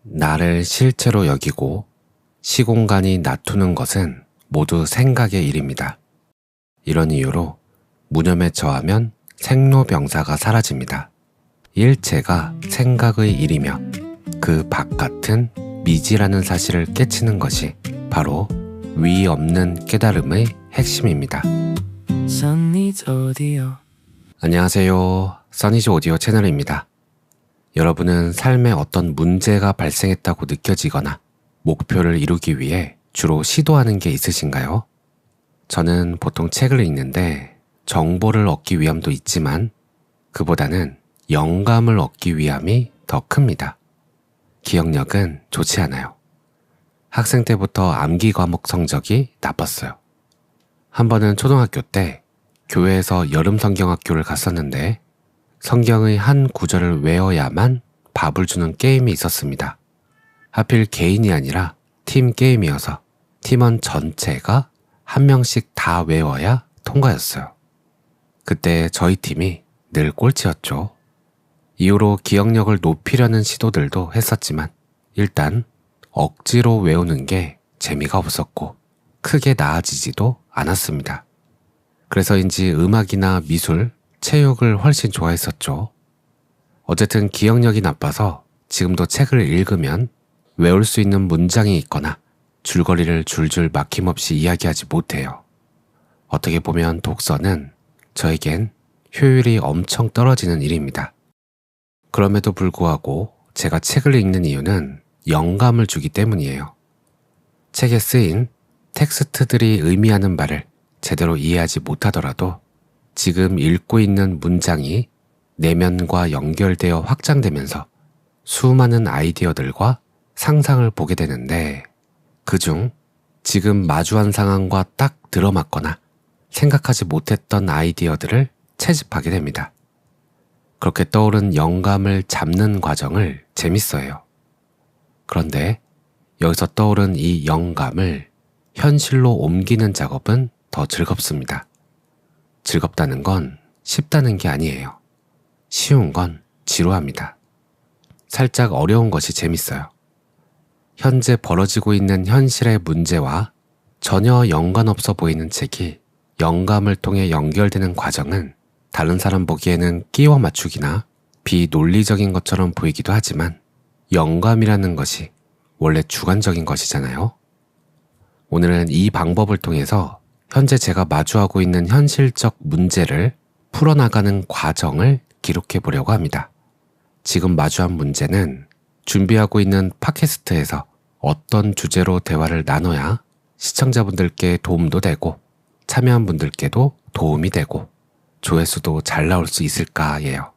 나를 실체로 여기고 시공간이 나투는 것은 모두 생각의 일입니다. 이런 이유로 무념에 처하면 생로병사가 사라집니다. 일체가 생각의 일이며 그 바깥은 미지라는 사실을 깨치는 것이 바로 위 없는 깨달음의 핵심입니다. 안녕하세요. 써니즈 오디오 채널입니다. 여러분은 삶에 어떤 문제가 발생했다고 느껴지거나 목표를 이루기 위해 주로 시도하는 게 있으신가요? 저는 보통 책을 읽는데 정보를 얻기 위함도 있지만 그보다는 영감을 얻기 위함이 더 큽니다. 기억력은 좋지 않아요. 학생 때부터 암기 과목 성적이 나빴어요. 한 번은 초등학교 때 교회에서 여름 성경학교를 갔었는데 성경의 한 구절을 외워야만 밥을 주는 게임이 있었습니다. 하필 개인이 아니라 팀 게임이어서 팀원 전체가 한 명씩 다 외워야 통과였어요. 그때 저희 팀이 늘 꼴찌였죠. 이후로 기억력을 높이려는 시도들도 했었지만 일단 억지로 외우는 게 재미가 없었고 크게 나아지지도 않았습니다. 그래서인지 음악이나 미술, 체육을 훨씬 좋아했었죠. 어쨌든 기억력이 나빠서 지금도 책을 읽으면 외울 수 있는 문장이 있거나 줄거리를 줄줄 막힘없이 이야기하지 못해요. 어떻게 보면 독서는 저에겐 효율이 엄청 떨어지는 일입니다. 그럼에도 불구하고 제가 책을 읽는 이유는 영감을 주기 때문이에요. 책에 쓰인 텍스트들이 의미하는 바를 제대로 이해하지 못하더라도 지금 읽고 있는 문장이 내면과 연결되어 확장되면서 수많은 아이디어들과 상상을 보게 되는데 그중 지금 마주한 상황과 딱 들어맞거나 생각하지 못했던 아이디어들을 채집하게 됩니다. 그렇게 떠오른 영감을 잡는 과정을 재밌어해요. 그런데 여기서 떠오른 이 영감을 현실로 옮기는 작업은 더 즐겁습니다. 즐겁다는 건 쉽다는 게 아니에요. 쉬운 건 지루합니다. 살짝 어려운 것이 재밌어요. 현재 벌어지고 있는 현실의 문제와 전혀 연관없어 보이는 책이 영감을 통해 연결되는 과정은 다른 사람 보기에는 끼워 맞추기나 비논리적인 것처럼 보이기도 하지만 영감이라는 것이 원래 주관적인 것이잖아요. 오늘은 이 방법을 통해서 현재 제가 마주하고 있는 현실적 문제를 풀어나가는 과정을 기록해 보려고 합니다. 지금 마주한 문제는 준비하고 있는 팟캐스트에서 어떤 주제로 대화를 나눠야 시청자분들께 도움도 되고 참여한 분들께도 도움이 되고 조회수도 잘 나올 수 있을까예요.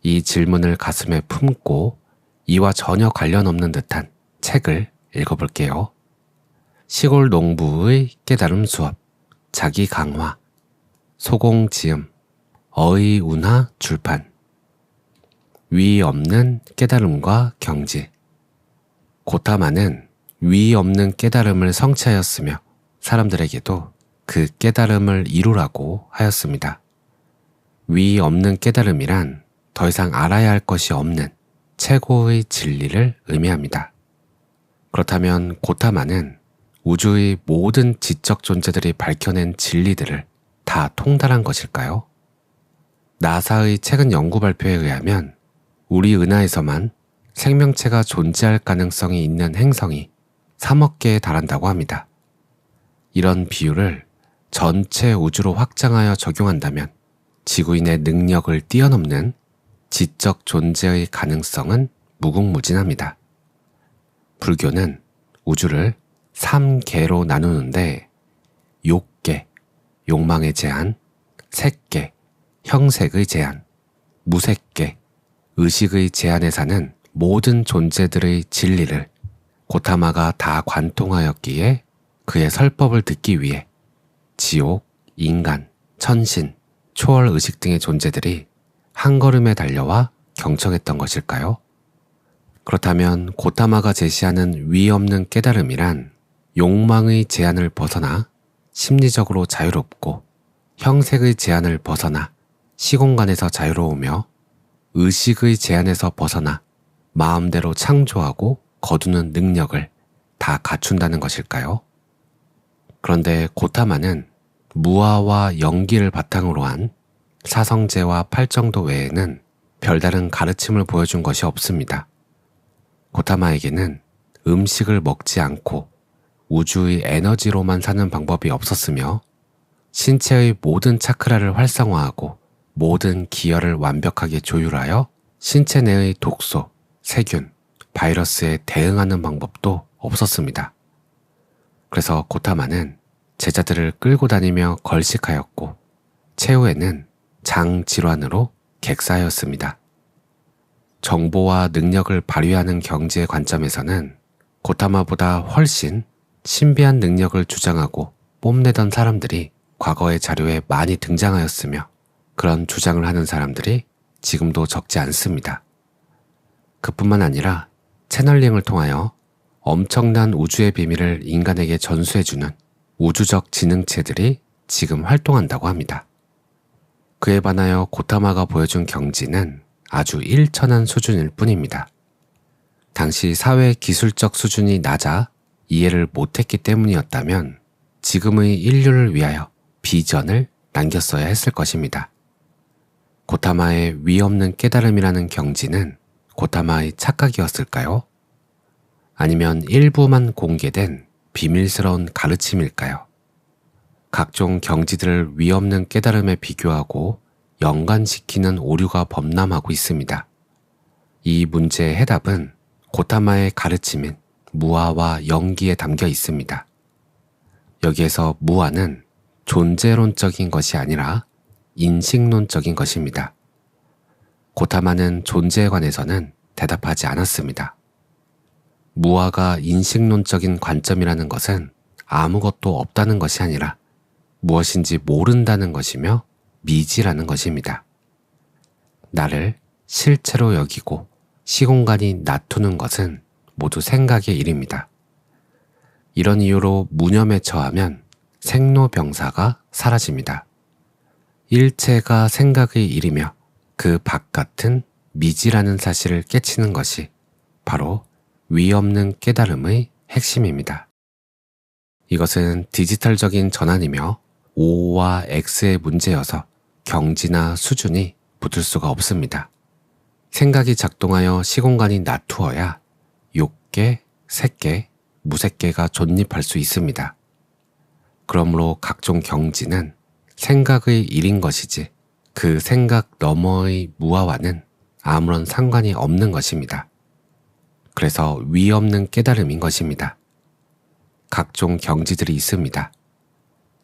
이 질문을 가슴에 품고 이와 전혀 관련 없는 듯한 책을 읽어볼게요. 시골 농부의 깨달음 수업, 자기 강화, 소공지음, 어의운하 출판. 위 없는 깨달음과 경지. 고타마는 위 없는 깨달음을 성취하였으며 사람들에게도 그 깨달음을 이루라고 하였습니다. 위 없는 깨달음이란 더 이상 알아야 할 것이 없는 최고의 진리를 의미합니다. 그렇다면 고타마는 우주의 모든 지적 존재들이 밝혀낸 진리들을 다 통달한 것일까요? 나사의 최근 연구 발표에 의하면 우리 은하에서만 생명체가 존재할 가능성이 있는 행성이 3억 개에 달한다고 합니다. 이런 비율을 전체 우주로 확장하여 적용한다면 지구인의 능력을 뛰어넘는 지적 존재의 가능성은 무궁무진합니다. 불교는 우주를 3개로 나누는데 욕계, 욕망의 제한, 색계, 형색의 제한, 무색계, 의식의 제한에 사는 모든 존재들의 진리를 고타마가 다 관통하였기에 그의 설법을 듣기 위해 지옥, 인간, 천신, 초월의식 등의 존재들이 한 걸음에 달려와 경청했던 것일까요? 그렇다면 고타마가 제시하는 위 없는 깨달음이란 욕망의 제한을 벗어나 심리적으로 자유롭고 형색의 제한을 벗어나 시공간에서 자유로우며 의식의 제한에서 벗어나 마음대로 창조하고 거두는 능력을 다 갖춘다는 것일까요? 그런데 고타마는 무아와 연기를 바탕으로 한 사성제와 팔정도 외에는 별다른 가르침을 보여준 것이 없습니다. 고타마에게는 음식을 먹지 않고 우주의 에너지로만 사는 방법이 없었으며 신체의 모든 차크라를 활성화하고 모든 기혈을 완벽하게 조율하여 신체 내의 독소, 세균, 바이러스에 대응하는 방법도 없었습니다. 그래서 고타마는 제자들을 끌고 다니며 걸식하였고 최후에는 장 질환으로 객사하였습니다. 정보와 능력을 발휘하는 경지의 관점에서는 고타마보다 훨씬 신비한 능력을 주장하고 뽐내던 사람들이 과거의 자료에 많이 등장하였으며 그런 주장을 하는 사람들이 지금도 적지 않습니다. 그뿐만 아니라 채널링을 통하여 엄청난 우주의 비밀을 인간에게 전수해주는 우주적 지능체들이 지금 활동한다고 합니다. 그에 반하여 고타마가 보여준 경지는 아주 일천한 수준일 뿐입니다. 당시 사회 기술적 수준이 낮아 이해를 못했기 때문이었다면 지금의 인류를 위하여 비전을 남겼어야 했을 것입니다. 고타마의 위없는 깨달음이라는 경지는 고타마의 착각이었을까요? 아니면 일부만 공개된 비밀스러운 가르침일까요? 각종 경지들을 위없는 깨달음에 비교하고 연관시키는 오류가 범람하고 있습니다. 이 문제의 해답은 고타마의 가르침인 무아와 연기에 담겨 있습니다. 여기에서 무아는 존재론적인 것이 아니라 인식론적인 것입니다. 고타마는 존재에 관해서는 대답하지 않았습니다. 무아가 인식론적인 관점이라는 것은 아무것도 없다는 것이 아니라 무엇인지 모른다는 것이며 미지라는 것입니다. 나를 실체로 여기고 시공간이 나투는 것은 모두 생각의 일입니다. 이런 이유로 무념에 처하면 생로병사가 사라집니다. 일체가 생각의 일이며 그 바깥은 미지라는 사실을 깨치는 것이 바로 위없는 깨달음의 핵심입니다. 이것은 디지털적인 전환이며 O와 X의 문제여서 경지나 수준이 붙을 수가 없습니다. 생각이 작동하여 시공간이 나투어야 욕계, 색계, 무색계가 존립할 수 있습니다. 그러므로 각종 경지는 생각의 일인 것이지 그 생각 너머의 무아와는 아무런 상관이 없는 것입니다. 그래서 위없는 깨달음인 것입니다. 각종 경지들이 있습니다.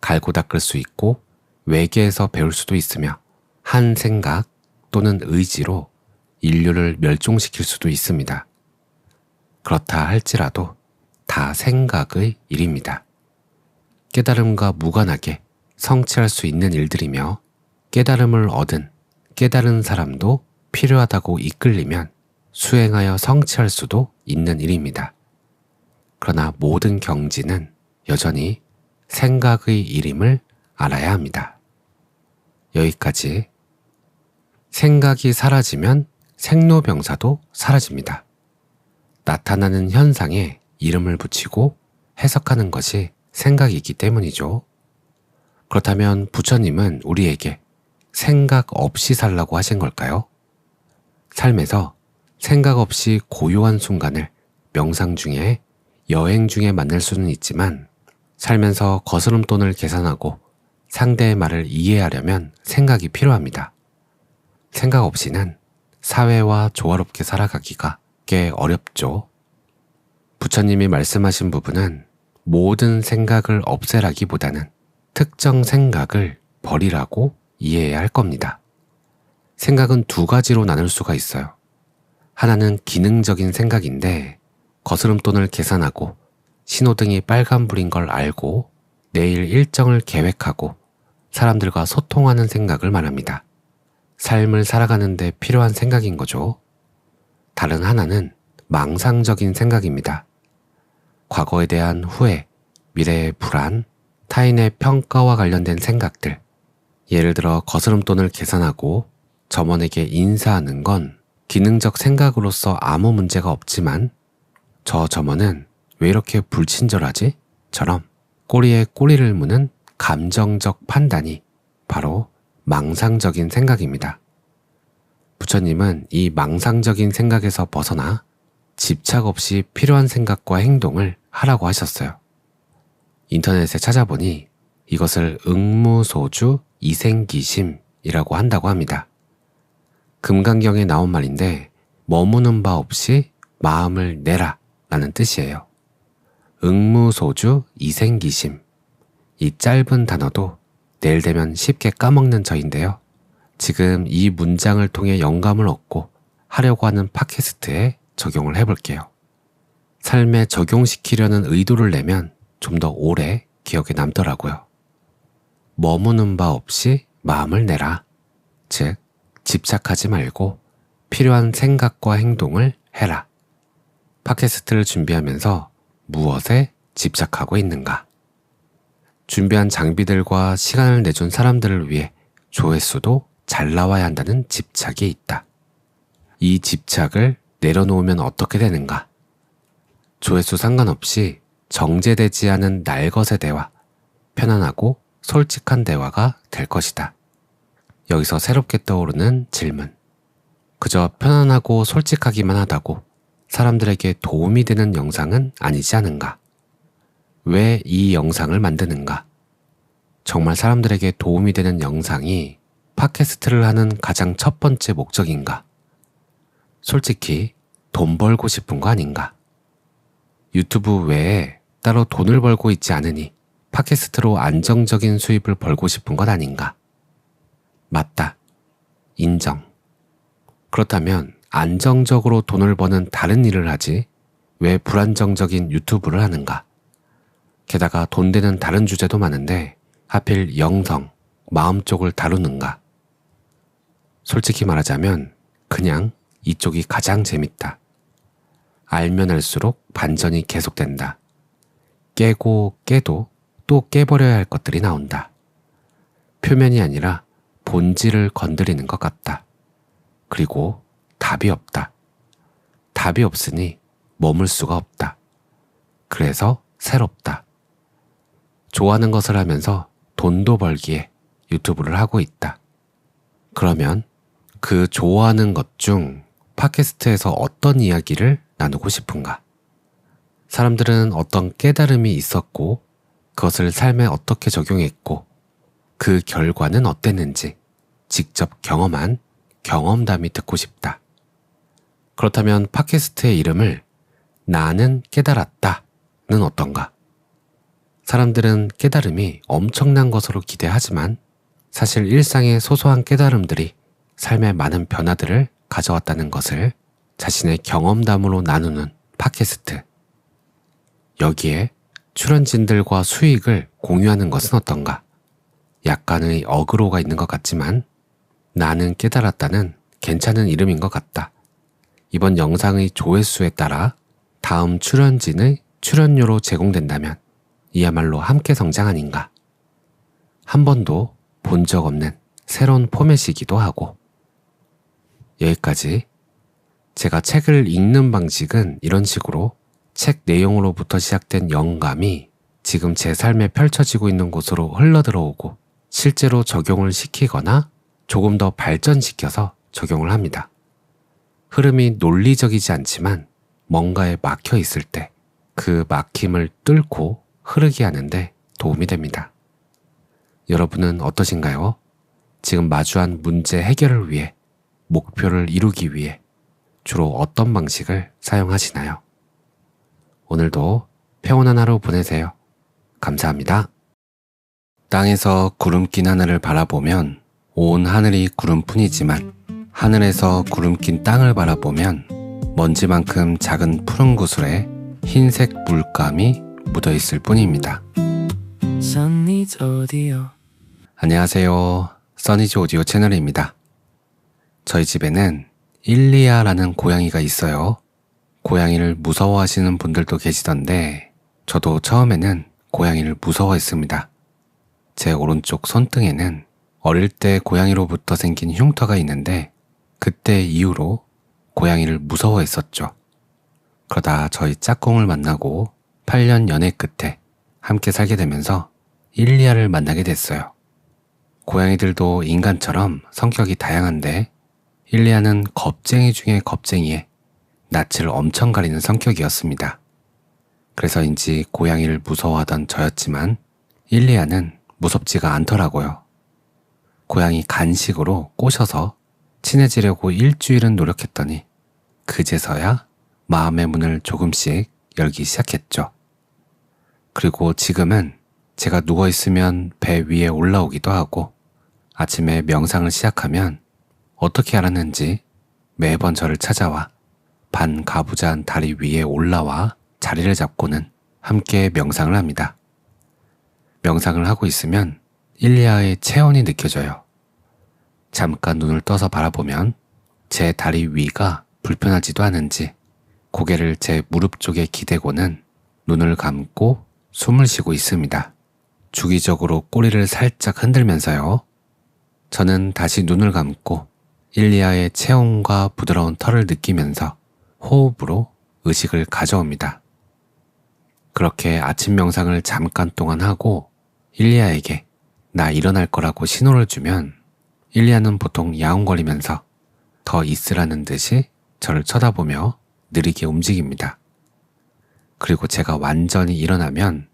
갈고 닦을 수 있고 외계에서 배울 수도 있으며 한 생각 또는 의지로 인류를 멸종시킬 수도 있습니다. 그렇다 할지라도 다 생각의 일입니다. 깨달음과 무관하게 성취할 수 있는 일들이며 깨달음을 얻은 깨달은 사람도 필요하다고 이끌리면 수행하여 성취할 수도 있는 일입니다. 그러나 모든 경지는 여전히 생각의 일임을 알아야 합니다. 여기까지. 생각이 사라지면 생로병사도 사라집니다. 나타나는 현상에 이름을 붙이고 해석하는 것이 생각이기 때문이죠. 그렇다면 부처님은 우리에게 생각 없이 살라고 하신 걸까요? 삶에서 생각 없이 고요한 순간을 명상 중에 여행 중에 만날 수는 있지만 살면서 거스름돈을 계산하고 상대의 말을 이해하려면 생각이 필요합니다. 생각 없이는 사회와 조화롭게 살아가기가 꽤 어렵죠. 부처님이 말씀하신 부분은 모든 생각을 없애라기보다는 특정 생각을 버리라고 이해해야 할 겁니다. 생각은 두 가지로 나눌 수가 있어요. 하나는 기능적인 생각인데 거스름돈을 계산하고 신호등이 빨간불인 걸 알고 내일 일정을 계획하고 사람들과 소통하는 생각을 말합니다. 삶을 살아가는 데 필요한 생각인 거죠. 다른 하나는 망상적인 생각입니다. 과거에 대한 후회, 미래의 불안, 타인의 평가와 관련된 생각들. 예를 들어 거스름돈을 계산하고 점원에게 인사하는 건 기능적 생각으로서 아무 문제가 없지만 저 점원은 왜 이렇게 불친절하지? 처럼 꼬리에 꼬리를 무는 감정적 판단이 바로 망상적인 생각입니다. 부처님은 이 망상적인 생각에서 벗어나 집착 없이 필요한 생각과 행동을 하라고 하셨어요. 인터넷에 찾아보니 이것을 응무소주 이생기심이라고 한다고 합니다. 금강경에 나온 말인데 머무는 바 없이 마음을 내라 라는 뜻이에요. 응무소주 이생기심. 이 짧은 단어도 내일 되면 쉽게 까먹는 저인데요. 지금 이 문장을 통해 영감을 얻고 하려고 하는 팟캐스트에 적용을 해볼게요. 삶에 적용시키려는 의도를 내면 좀 더 오래 기억에 남더라고요. 머무는 바 없이 마음을 내라. 즉, 집착하지 말고 필요한 생각과 행동을 해라. 팟캐스트를 준비하면서 무엇에 집착하고 있는가? 준비한 장비들과 시간을 내준 사람들을 위해 조회수도 잘 나와야 한다는 집착이 있다. 이 집착을 내려놓으면 어떻게 되는가? 조회수 상관없이 정제되지 않은 날것의 대화, 편안하고 솔직한 대화가 될 것이다. 여기서 새롭게 떠오르는 질문. 그저 편안하고 솔직하기만 하다고 사람들에게 도움이 되는 영상은 아니지 않은가? 왜 이 영상을 만드는가? 정말 사람들에게 도움이 되는 영상이 팟캐스트를 하는 가장 첫 번째 목적인가? 솔직히 돈 벌고 싶은 거 아닌가? 유튜브 외에 따로 돈을 벌고 있지 않으니 팟캐스트로 안정적인 수입을 벌고 싶은 것 아닌가? 맞다. 인정. 그렇다면 안정적으로 돈을 버는 다른 일을 하지 왜 불안정적인 유튜브를 하는가? 게다가 돈 되는 다른 주제도 많은데 하필 영성, 마음 쪽을 다루는가? 솔직히 말하자면 그냥 이쪽이 가장 재밌다. 알면 알수록 반전이 계속된다. 깨고 깨도 또 깨버려야 할 것들이 나온다. 표면이 아니라 본질을 건드리는 것 같다. 그리고 답이 없다. 답이 없으니 머물 수가 없다. 그래서 새롭다. 좋아하는 것을 하면서 돈도 벌기에 유튜브를 하고 있다. 그러면 그 좋아하는 것 중 팟캐스트에서 어떤 이야기를 나누고 싶은가? 사람들은 어떤 깨달음이 있었고 그것을 삶에 어떻게 적용했고 그 결과는 어땠는지 직접 경험한 경험담이 듣고 싶다. 그렇다면 팟캐스트의 이름을 나는 깨달았다는 어떤가? 사람들은 깨달음이 엄청난 것으로 기대하지만 사실 일상의 소소한 깨달음들이 삶의 많은 변화들을 가져왔다는 것을 자신의 경험담으로 나누는 팟캐스트. 여기에 출연진들과 수익을 공유하는 것은 어떤가? 약간의 어그로가 있는 것 같지만 나는 깨달았다는 괜찮은 이름인 것 같다. 이번 영상의 조회수에 따라 다음 출연진의 출연료로 제공된다면 이야말로 함께 성장 아닌가? 한 번도 본 적 없는 새로운 포맷이기도 하고. 여기까지. 제가 책을 읽는 방식은 이런 식으로 책 내용으로부터 시작된 영감이 지금 제 삶에 펼쳐지고 있는 곳으로 흘러들어오고 실제로 적용을 시키거나 조금 더 발전시켜서 적용을 합니다. 흐름이 논리적이지 않지만 뭔가에 막혀 있을 때 그 막힘을 뚫고 흐르게 하는데 도움이 됩니다. 여러분은 어떠신가요? 지금 마주한 문제 해결을 위해, 목표를 이루기 위해 주로 어떤 방식을 사용하시나요? 오늘도 평온한 하루 보내세요. 감사합니다. 땅에서 구름 낀 하늘을 바라보면 온 하늘이 구름뿐이지만 하늘에서 구름 낀 땅을 바라보면 먼지만큼 작은 푸른 구슬에 흰색 물감이 묻어 있을 뿐입니다. 안녕하세요. 써니즈 오디오 채널입니다. 저희 집에는 일리아라는 고양이가 있어요. 고양이를 무서워하시는 분들도 계시던데 저도 처음에는 고양이를 무서워했습니다. 제 오른쪽 손등에는 어릴 때 고양이로부터 생긴 흉터가 있는데 그때 이후로 고양이를 무서워했었죠. 그러다 저희 짝꿍을 만나고 8년 연애 끝에 함께 살게 되면서 일리아를 만나게 됐어요. 고양이들도 인간처럼 성격이 다양한데 일리아는 겁쟁이 중에 겁쟁이에 낯을 엄청 가리는 성격이었습니다. 그래서인지 고양이를 무서워하던 저였지만 일리아는 무섭지가 않더라고요. 고양이 간식으로 꼬셔서 친해지려고 일주일은 노력했더니 그제서야 마음의 문을 조금씩 열기 시작했죠. 그리고 지금은 제가 누워있으면 배 위에 올라오기도 하고 아침에 명상을 시작하면 어떻게 알았는지 매번 저를 찾아와 반가부자한 다리 위에 올라와 자리를 잡고는 함께 명상을 합니다. 명상을 하고 있으면 일리아의 체온이 느껴져요. 잠깐 눈을 떠서 바라보면 제 다리 위가 불편하지도 않은지 고개를 제 무릎 쪽에 기대고는 눈을 감고 숨을 쉬고 있습니다. 주기적으로 꼬리를 살짝 흔들면서요. 저는 다시 눈을 감고 일리아의 체온과 부드러운 털을 느끼면서 호흡으로 의식을 가져옵니다. 그렇게 아침 명상을 잠깐 동안 하고 일리아에게 나 일어날 거라고 신호를 주면 일리아는 보통 야옹거리면서 더 있으라는 듯이 저를 쳐다보며 느리게 움직입니다. 그리고 제가 완전히 일어나면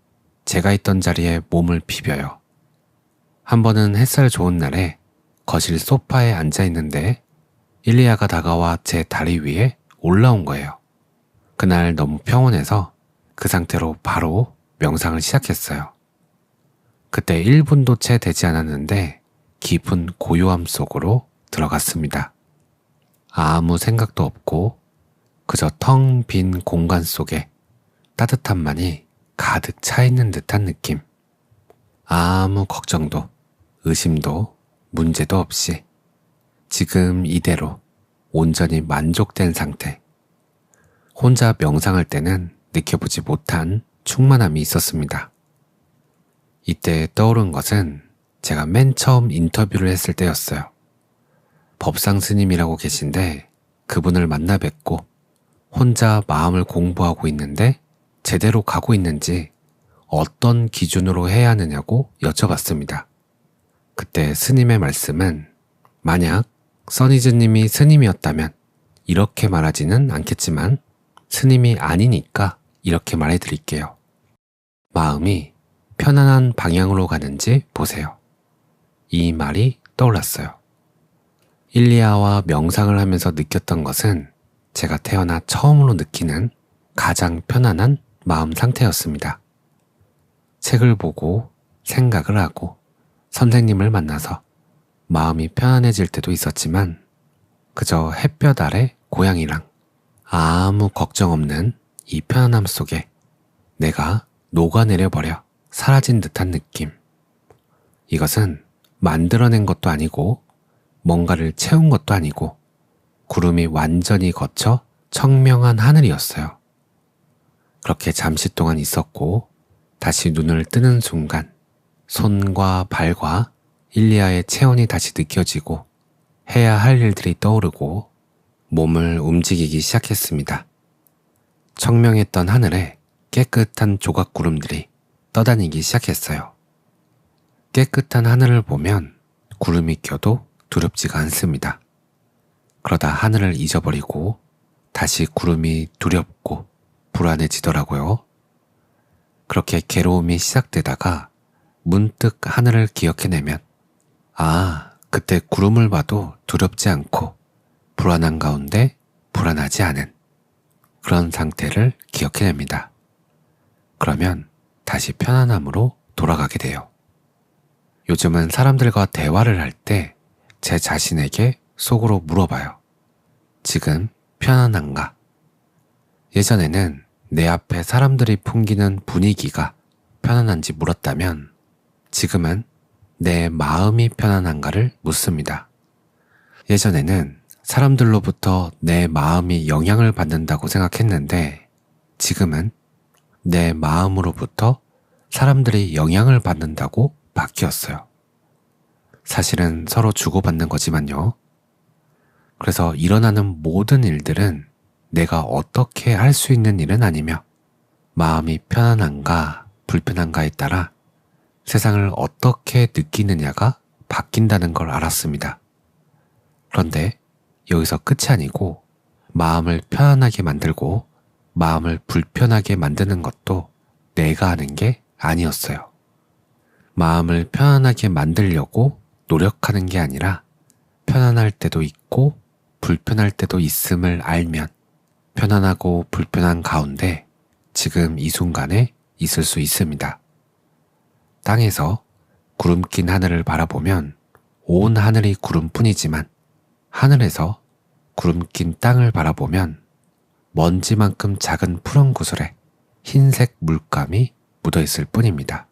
제가 있던 자리에 몸을 비벼요. 한 번은 햇살 좋은 날에 거실 소파에 앉아 있는데 일리아가 다가와 제 다리 위에 올라온 거예요. 그날 너무 평온해서 그 상태로 바로 명상을 시작했어요. 그때 1분도 채 되지 않았는데 깊은 고요함 속으로 들어갔습니다. 아무 생각도 없고 그저 텅 빈 공간 속에 따뜻함만이 가득 차 있는 듯한 느낌. 아무 걱정도 의심도 문제도 없이 지금 이대로 온전히 만족된 상태. 혼자 명상할 때는 느껴보지 못한 충만함이 있었습니다. 이때 떠오른 것은 제가 맨 처음 인터뷰를 했을 때였어요. 법상 스님이라고 계신데 그분을 만나 뵙고 혼자 마음을 공부하고 있는데 제대로 가고 있는지 어떤 기준으로 해야 하느냐고 여쭤봤습니다. 그때 스님의 말씀은 만약 써니즈님이 스님이었다면 이렇게 말하지는 않겠지만 스님이 아니니까 이렇게 말해드릴게요. 마음이 편안한 방향으로 가는지 보세요. 이 말이 떠올랐어요. 일리아와 명상을 하면서 느꼈던 것은 제가 태어나 처음으로 느끼는 가장 편안한 마음 상태였습니다. 책을 보고 생각을 하고 선생님을 만나서 마음이 편안해질 때도 있었지만 그저 햇볕 아래 고양이랑 아무 걱정 없는 이 편안함 속에 내가 녹아내려버려 사라진 듯한 느낌. 이것은 만들어낸 것도 아니고 뭔가를 채운 것도 아니고 구름이 완전히 걷혀 청명한 하늘이었어요. 그렇게 잠시 동안 있었고 다시 눈을 뜨는 순간 손과 발과 일리아의 체온이 다시 느껴지고 해야 할 일들이 떠오르고 몸을 움직이기 시작했습니다. 청명했던 하늘에 깨끗한 조각구름들이 떠다니기 시작했어요. 깨끗한 하늘을 보면 구름이 껴도 두렵지가 않습니다. 그러다 하늘을 잊어버리고 다시 구름이 두렵고 불안해지더라고요. 그렇게 괴로움이 시작되다가 문득 하늘을 기억해내면 그때 구름을 봐도 두렵지 않고 불안한 가운데 불안하지 않은 그런 상태를 기억해냅니다. 그러면 다시 편안함으로 돌아가게 돼요. 요즘은 사람들과 대화를 할 때 제 자신에게 속으로 물어봐요. 지금 편안한가? 예전에는 내 앞에 사람들이 풍기는 분위기가 편안한지 물었다면 지금은 내 마음이 편안한가를 묻습니다. 예전에는 사람들로부터 내 마음이 영향을 받는다고 생각했는데 지금은 내 마음으로부터 사람들이 영향을 받는다고 바뀌었어요. 사실은 서로 주고받는 거지만요. 그래서 일어나는 모든 일들은 내가 어떻게 할 수 있는 일은 아니며 마음이 편안한가 불편한가에 따라 세상을 어떻게 느끼느냐가 바뀐다는 걸 알았습니다. 그런데 여기서 끝이 아니고 마음을 편안하게 만들고 마음을 불편하게 만드는 것도 내가 하는 게 아니었어요. 마음을 편안하게 만들려고 노력하는 게 아니라 편안할 때도 있고 불편할 때도 있음을 알면 편안하고 불편한 가운데 지금 이 순간에 있을 수 있습니다. 땅에서 구름 낀 하늘을 바라보면 온 하늘이 구름뿐이지만 하늘에서 구름 낀 땅을 바라보면 먼지만큼 작은 푸른 구슬에 흰색 물감이 묻어 있을 뿐입니다.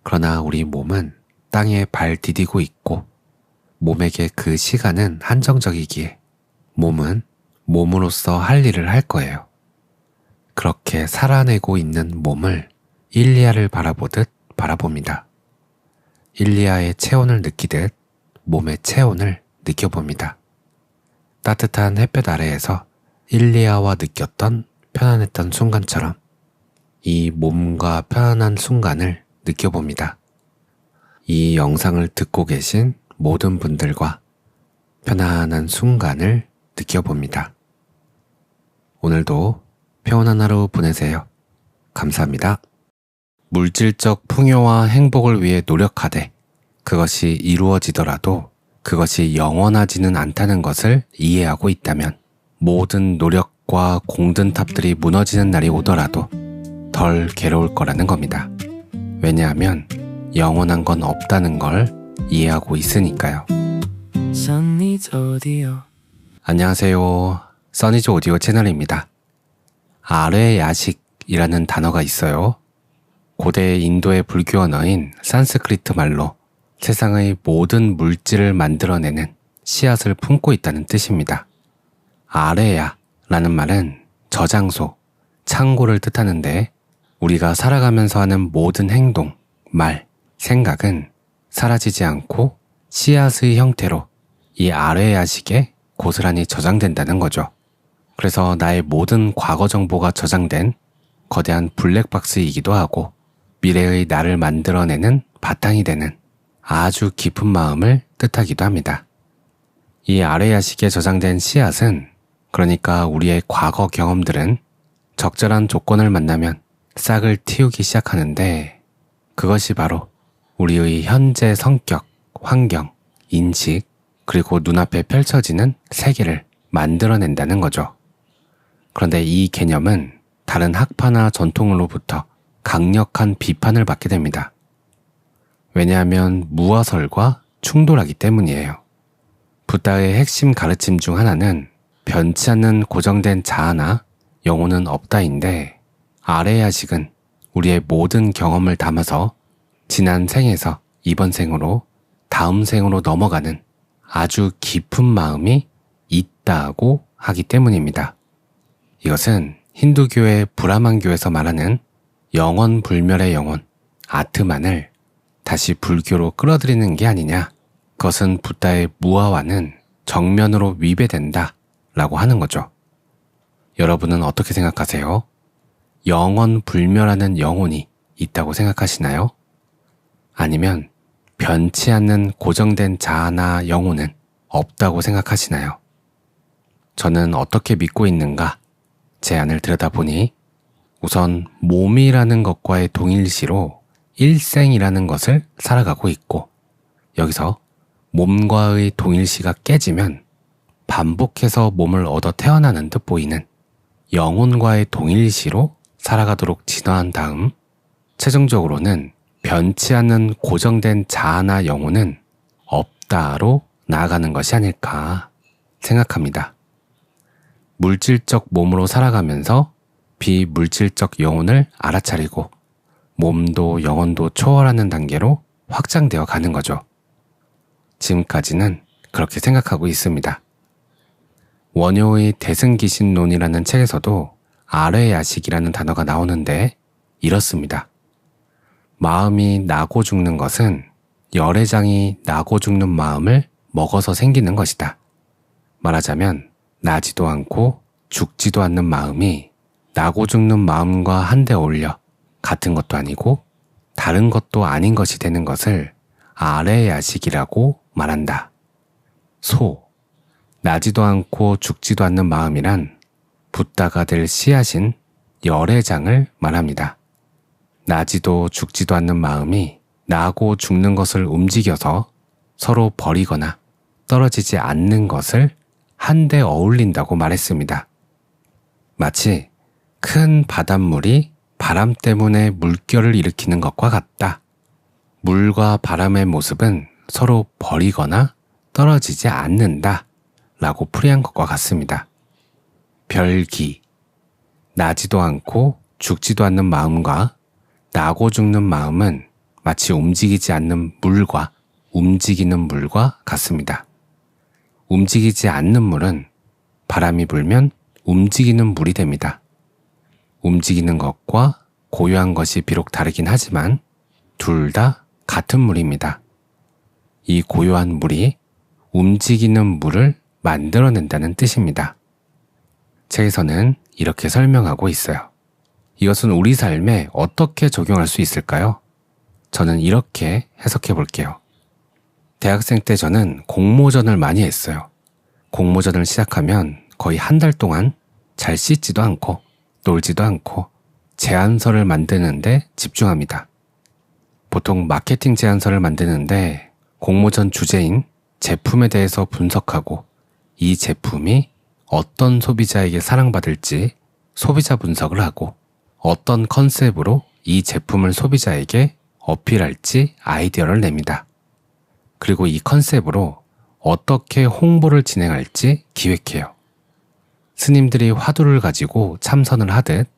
그러나 우리 몸은 땅에 발 디디고 있고 몸에게 그 시간은 한정적이기에 몸은 몸으로서 할 일을 할 거예요. 그렇게 살아내고 있는 몸을 일리아를 바라보듯 바라봅니다. 일리아의 체온을 느끼듯 몸의 체온을 느껴봅니다. 따뜻한 햇볕 아래에서 일리아와 느꼈던 편안했던 순간처럼 이 몸과 편안한 순간을 느껴봅니다. 이 영상을 듣고 계신 모든 분들과 편안한 순간을 느껴봅니다. 오늘도 평온한 하루 보내세요. 감사합니다. 물질적 풍요와 행복을 위해 노력하되 그것이 이루어지더라도 그것이 영원하지는 않다는 것을 이해하고 있다면 모든 노력과 공든 탑들이 무너지는 날이 오더라도 덜 괴로울 거라는 겁니다. 왜냐하면 영원한 건 없다는 걸 이해하고 있으니까요. 안녕하세요. 써니즈 오디오 채널입니다. 아뢰 야식이라는 단어가 있어요. 고대 인도의 불교 언어인 산스크리트 말로 세상의 모든 물질을 만들어내는 씨앗을 품고 있다는 뜻입니다. 아레야라는 말은 저장소, 창고를 뜻하는데 우리가 살아가면서 하는 모든 행동, 말, 생각은 사라지지 않고 씨앗의 형태로 이 아레야식에 고스란히 저장된다는 거죠. 그래서 나의 모든 과거 정보가 저장된 거대한 블랙박스이기도 하고 미래의 나를 만들어내는 바탕이 되는 아주 깊은 마음을 뜻하기도 합니다. 이 아레야식에 저장된 씨앗은 그러니까 우리의 과거 경험들은 적절한 조건을 만나면 싹을 틔우기 시작하는데 그것이 바로 우리의 현재 성격, 환경, 인식, 그리고 눈앞에 펼쳐지는 세계를 만들어낸다는 거죠. 그런데 이 개념은 다른 학파나 전통으로부터 강력한 비판을 받게 됩니다. 왜냐하면 무화설과 충돌하기 때문이에요. 붓다의 핵심 가르침 중 하나는 변치 않는 고정된 자아나 영혼은 없다인데 아레야식은 우리의 모든 경험을 담아서 지난 생에서 이번 생으로 다음 생으로 넘어가는 아주 깊은 마음이 있다고 하기 때문입니다. 이것은 힌두교의 브라만교에서 말하는 영원 불멸의 영혼, 아트만을 다시 불교로 끌어들이는 게 아니냐. 그것은 붓다의 무아와는 정면으로 위배된다 라고 하는 거죠. 여러분은 어떻게 생각하세요? 영원 불멸하는 영혼이 있다고 생각하시나요? 아니면 변치 않는 고정된 자아나 영혼은 없다고 생각하시나요? 저는 어떻게 믿고 있는가? 제 안을 들여다보니 우선 몸이라는 것과의 동일시로 일생이라는 것을 살아가고 있고 여기서 몸과의 동일시가 깨지면 반복해서 몸을 얻어 태어나는 듯 보이는 영혼과의 동일시로 살아가도록 진화한 다음 최종적으로는 변치 않는 고정된 자아나 영혼은 없다로 나아가는 것이 아닐까 생각합니다. 물질적 몸으로 살아가면서 비물질적 영혼을 알아차리고 몸도 영혼도 초월하는 단계로 확장되어 가는 거죠. 지금까지는 그렇게 생각하고 있습니다. 원효의 대승기신론이라는 책에서도 아뢰야식이라는 단어가 나오는데 이렇습니다. 마음이 나고 죽는 것은 열애장이 나고 죽는 마음을 먹어서 생기는 것이다. 말하자면 나지도 않고 죽지도 않는 마음이 나고 죽는 마음과 한데 어울려 같은 것도 아니고 다른 것도 아닌 것이 되는 것을 아래야식이라고 말한다. 소, 나지도 않고 죽지도 않는 마음이란 붓다가 될 씨앗인 열애장을 말합니다. 나지도 죽지도 않는 마음이 나고 죽는 것을 움직여서 서로 버리거나 떨어지지 않는 것을 한데 어울린다고 말했습니다. 마치 큰 바닷물이 바람 때문에 물결을 일으키는 것과 같다. 물과 바람의 모습은 서로 버리거나 떨어지지 않는다 라고 풀이한 것과 같습니다. 별기, 나지도 않고 죽지도 않는 마음과 나고 죽는 마음은 마치 움직이지 않는 물과 움직이는 물과 같습니다. 움직이지 않는 물은 바람이 불면 움직이는 물이 됩니다. 움직이는 것과 고요한 것이 비록 다르긴 하지만 둘 다 같은 물입니다. 이 고요한 물이 움직이는 물을 만들어낸다는 뜻입니다. 책에서는 이렇게 설명하고 있어요. 이것은 우리 삶에 어떻게 적용할 수 있을까요? 저는 이렇게 해석해 볼게요. 대학생 때 저는 공모전을 많이 했어요. 공모전을 시작하면 거의 한 달 동안 잘 씻지도 않고 놀지도 않고 제안서를 만드는데 집중합니다. 보통 마케팅 제안서를 만드는데 공모전 주제인 제품에 대해서 분석하고 이 제품이 어떤 소비자에게 사랑받을지 소비자 분석을 하고 어떤 컨셉으로 이 제품을 소비자에게 어필할지 아이디어를 냅니다. 그리고 이 컨셉으로 어떻게 홍보를 진행할지 기획해요. 스님들이 화두를 가지고 참선을 하듯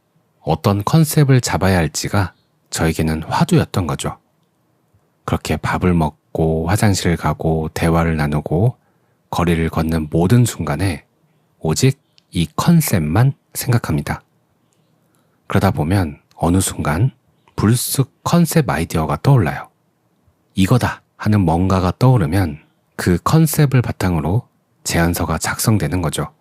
어떤 컨셉을 잡아야 할지가 저에게는 화두였던 거죠. 그렇게 밥을 먹고 화장실을 가고 대화를 나누고 거리를 걷는 모든 순간에 오직 이 컨셉만 생각합니다. 그러다 보면 어느 순간 불쑥 컨셉 아이디어가 떠올라요. 이거다 하는 뭔가가 떠오르면 그 컨셉을 바탕으로 제안서가 작성되는 거죠.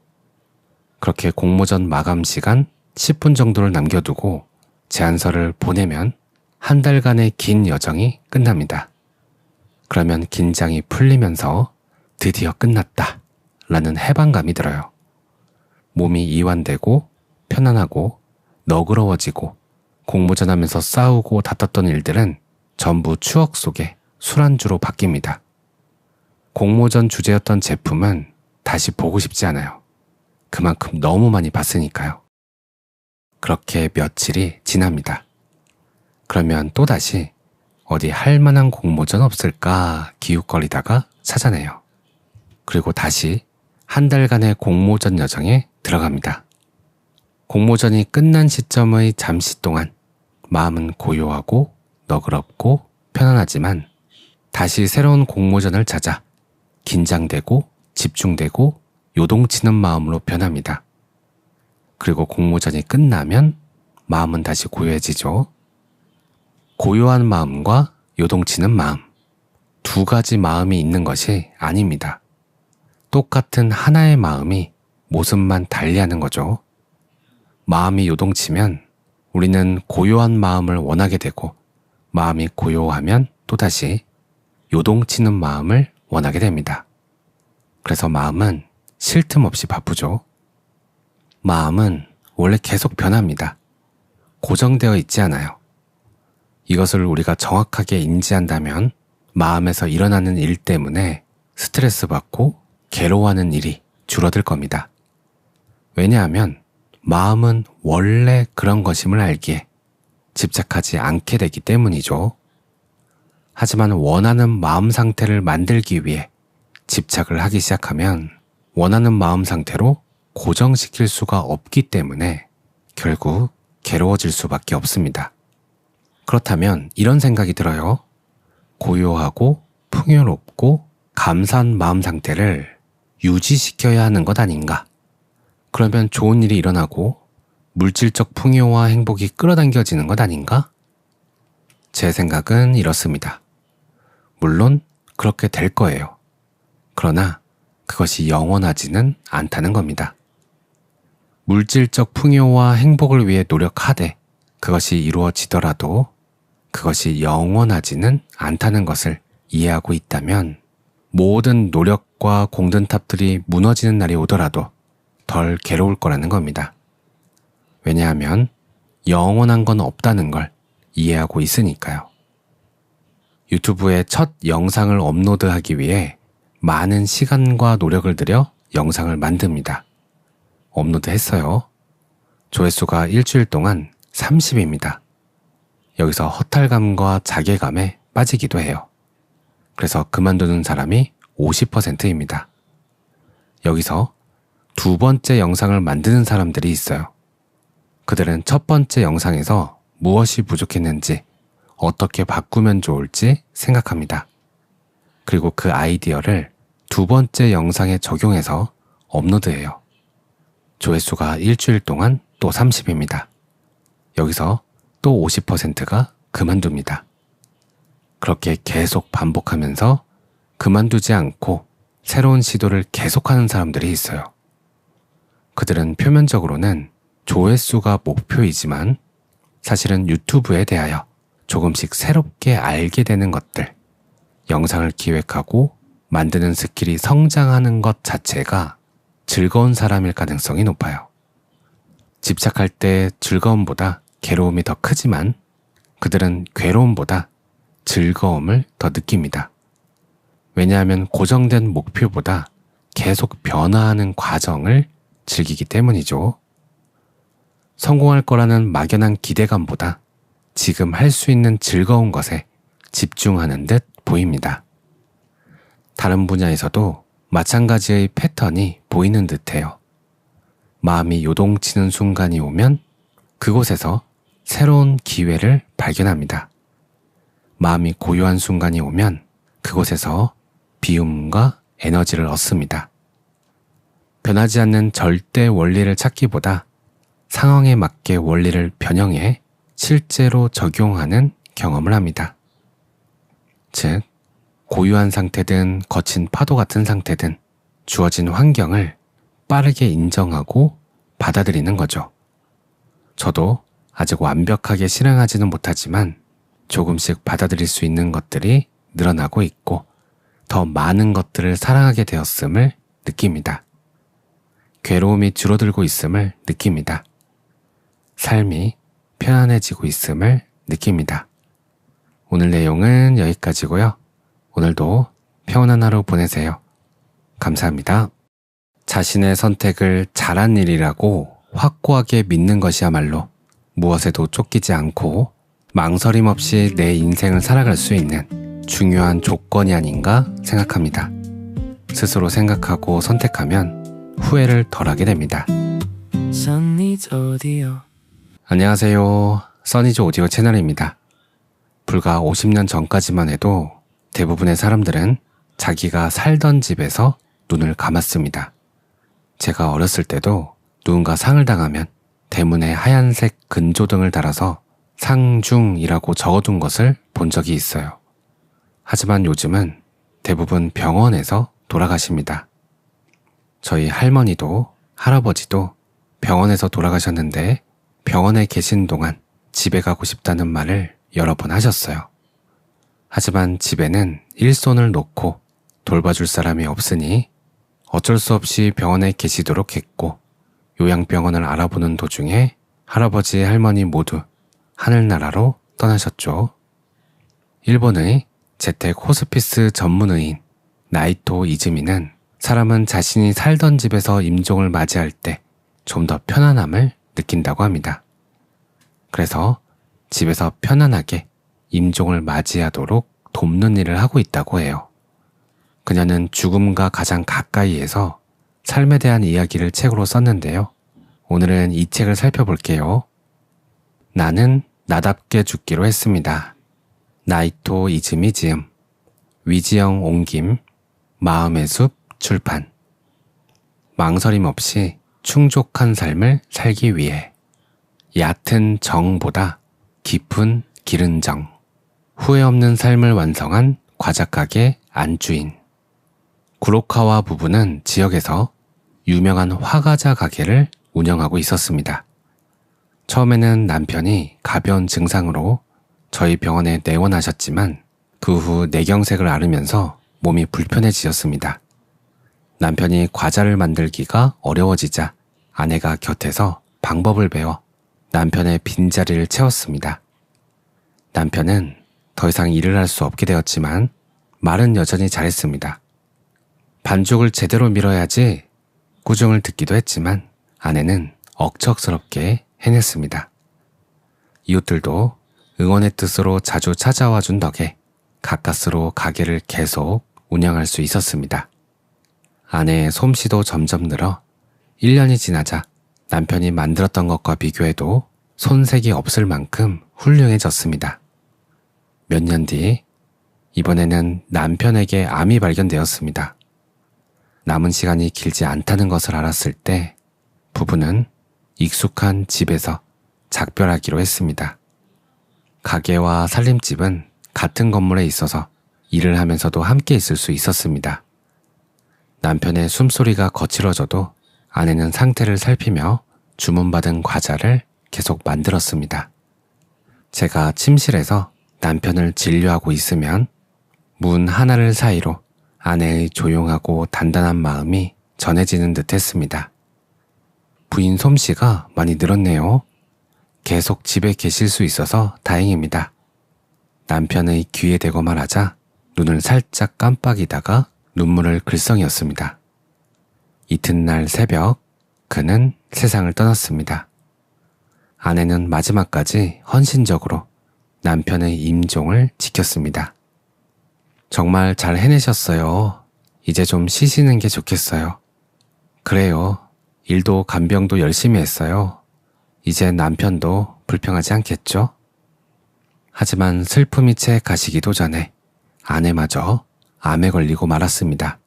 그렇게 공모전 마감 시간 10분 정도를 남겨두고 제안서를 보내면 한 달간의 긴 여정이 끝납니다. 그러면 긴장이 풀리면서 드디어 끝났다 라는 해방감이 들어요. 몸이 이완되고 편안하고 너그러워지고 공모전 하면서 싸우고 다퉜던 일들은 전부 추억 속에 술안주로 바뀝니다. 공모전 주제였던 제품은 다시 보고 싶지 않아요. 그만큼 너무 많이 봤으니까요. 그렇게 며칠이 지납니다. 그러면 또다시 어디 할 만한 공모전 없을까 기웃거리다가 찾아내요. 그리고 다시 한 달간의 공모전 여정에 들어갑니다. 공모전이 끝난 시점의 잠시 동안 마음은 고요하고 너그럽고 편안하지만 다시 새로운 공모전을 찾아 긴장되고 집중되고 요동치는 마음으로 변합니다. 그리고 공모전이 끝나면 마음은 다시 고요해지죠. 고요한 마음과 요동치는 마음, 두 가지 마음이 있는 것이 아닙니다. 똑같은 하나의 마음이 모습만 달리하는 거죠. 마음이 요동치면 우리는 고요한 마음을 원하게 되고 마음이 고요하면 또다시 요동치는 마음을 원하게 됩니다. 그래서 마음은 쉴 틈 없이 바쁘죠. 마음은 원래 계속 변합니다. 고정되어 있지 않아요. 이것을 우리가 정확하게 인지한다면 마음에서 일어나는 일 때문에 스트레스 받고 괴로워하는 일이 줄어들 겁니다. 왜냐하면 마음은 원래 그런 것임을 알기에 집착하지 않게 되기 때문이죠. 하지만 원하는 마음 상태를 만들기 위해 집착을 하기 시작하면 원하는 마음 상태로 고정시킬 수가 없기 때문에 결국 괴로워질 수밖에 없습니다. 그렇다면 이런 생각이 들어요. 고요하고 풍요롭고 감사한 마음 상태를 유지시켜야 하는 것 아닌가? 그러면 좋은 일이 일어나고 물질적 풍요와 행복이 끌어당겨지는 것 아닌가? 제 생각은 이렇습니다. 물론 그렇게 될 거예요. 그러나 그것이 영원하지는 않다는 겁니다. 물질적 풍요와 행복을 위해 노력하되 그것이 이루어지더라도 그것이 영원하지는 않다는 것을 이해하고 있다면 모든 노력과 공든탑들이 무너지는 날이 오더라도 덜 괴로울 거라는 겁니다. 왜냐하면 영원한 건 없다는 걸 이해하고 있으니까요. 유튜브에 첫 영상을 업로드하기 위해 많은 시간과 노력을 들여 영상을 만듭니다. 업로드했어요. 조회수가 일주일 동안 30입니다. 여기서 허탈감과 자괴감에 빠지기도 해요. 그래서 그만두는 사람이 50%입니다. 여기서 두 번째 영상을 만드는 사람들이 있어요. 그들은 첫 번째 영상에서 무엇이 부족했는지, 어떻게 바꾸면 좋을지 생각합니다. 그리고 그 아이디어를 두 번째 영상에 적용해서 업로드해요. 조회수가 일주일 동안 또 30입니다. 여기서 또 50%가 그만둡니다. 그렇게 계속 반복하면서 그만두지 않고 새로운 시도를 계속하는 사람들이 있어요. 그들은 표면적으로는 조회수가 목표이지만 사실은 유튜브에 대하여 조금씩 새롭게 알게 되는 것들, 영상을 기획하고 만드는 스킬이 성장하는 것 자체가 즐거운 사람일 가능성이 높아요. 집착할 때 즐거움보다 괴로움이 더 크지만 그들은 괴로움보다 즐거움을 더 느낍니다. 왜냐하면 고정된 목표보다 계속 변화하는 과정을 즐기기 때문이죠. 성공할 거라는 막연한 기대감보다 지금 할 수 있는 즐거운 것에 집중하는 듯 보입니다. 다른 분야에서도 마찬가지의 패턴이 보이는 듯해요. 마음이 요동치는 순간이 오면 그곳에서 새로운 기회를 발견합니다. 마음이 고요한 순간이 오면 그곳에서 비움과 에너지를 얻습니다. 변하지 않는 절대 원리를 찾기보다 상황에 맞게 원리를 변형해 실제로 적용하는 경험을 합니다. 즉, 고유한 상태든 거친 파도 같은 상태든 주어진 환경을 빠르게 인정하고 받아들이는 거죠. 저도 아직 완벽하게 실행하지는 못하지만 조금씩 받아들일 수 있는 것들이 늘어나고 있고 더 많은 것들을 사랑하게 되었음을 느낍니다. 괴로움이 줄어들고 있음을 느낍니다. 삶이 편안해지고 있음을 느낍니다. 오늘 내용은 여기까지고요. 오늘도 평온한 하루 보내세요. 감사합니다. 자신의 선택을 잘한 일이라고 확고하게 믿는 것이야말로 무엇에도 쫓기지 않고 망설임 없이 내 인생을 살아갈 수 있는 중요한 조건이 아닌가 생각합니다. 스스로 생각하고 선택하면 후회를 덜하게 됩니다. 안녕하세요. 써니즈 오디오 채널입니다. 불과 50년 전까지만 해도 대부분의 사람들은 자기가 살던 집에서 눈을 감았습니다. 제가 어렸을 때도 누군가 상을 당하면 대문에 하얀색 근조등을 달아서 상중이라고 적어둔 것을 본 적이 있어요. 하지만 요즘은 대부분 병원에서 돌아가십니다. 저희 할머니도 할아버지도 병원에서 돌아가셨는데 병원에 계신 동안 집에 가고 싶다는 말을 여러 번 하셨어요. 하지만 집에는 일손을 놓고 돌봐줄 사람이 없으니 어쩔 수 없이 병원에 계시도록 했고 요양병원을 알아보는 도중에 할아버지, 할머니 모두 하늘나라로 떠나셨죠. 일본의 재택 호스피스 전문의인 나이토 이즈미는 사람은 자신이 살던 집에서 임종을 맞이할 때 좀 더 편안함을 느낀다고 합니다. 그래서 집에서 편안하게 임종을 맞이하도록 돕는 일을 하고 있다고 해요. 그녀는 죽음과 가장 가까이에서 삶에 대한 이야기를 책으로 썼는데요. 오늘은 이 책을 살펴볼게요. 나는 나답게 죽기로 했습니다. 나이토 이즈미 지음, 위지영 옹김, 마음의 숲 출판. 망설임 없이 충족한 삶을 살기 위해 얕은 정보다 깊은 기른 정. 후회 없는 삶을 완성한 과자가게 안주인. 구로카와 부부는 지역에서 유명한 화과자 가게를 운영하고 있었습니다. 처음에는 남편이 가벼운 증상으로 저희 병원에 내원하셨지만 그 후 뇌경색을 앓으면서 몸이 불편해지셨습니다. 남편이 과자를 만들기가 어려워지자 아내가 곁에서 방법을 배워 남편의 빈자리를 채웠습니다. 남편은 더 이상 일을 할 수 없게 되었지만 말은 여전히 잘했습니다. 반죽을 제대로 밀어야지 꾸중을 듣기도 했지만 아내는 억척스럽게 해냈습니다. 이웃들도 응원의 뜻으로 자주 찾아와 준 덕에 가까스로 가게를 계속 운영할 수 있었습니다. 아내의 솜씨도 점점 늘어 1년이 지나자 남편이 만들었던 것과 비교해도 손색이 없을 만큼 훌륭해졌습니다. 몇 년 뒤 이번에는 남편에게 암이 발견되었습니다. 남은 시간이 길지 않다는 것을 알았을 때 부부는 익숙한 집에서 작별하기로 했습니다. 가게와 살림집은 같은 건물에 있어서 일을 하면서도 함께 있을 수 있었습니다. 남편의 숨소리가 거칠어져도 아내는 상태를 살피며 주문받은 과자를 계속 만들었습니다. 제가 침실에서 남편을 진료하고 있으면 문 하나를 사이로 아내의 조용하고 단단한 마음이 전해지는 듯 했습니다. 부인 솜씨가 많이 늘었네요. 계속 집에 계실 수 있어서 다행입니다. 남편의 귀에 대고 말하자 눈을 살짝 깜빡이다가 눈물을 글썽이었습니다. 이튿날 새벽 그는 세상을 떠났습니다. 아내는 마지막까지 헌신적으로 남편의 임종을 지켰습니다. 정말 잘 해내셨어요. 이제 좀 쉬시는 게 좋겠어요. 그래요. 일도 간병도 열심히 했어요. 이제 남편도 불평하지 않겠죠? 하지만 슬픔이 채 가시기도 전에 아내마저 암에 걸리고 말았습니다.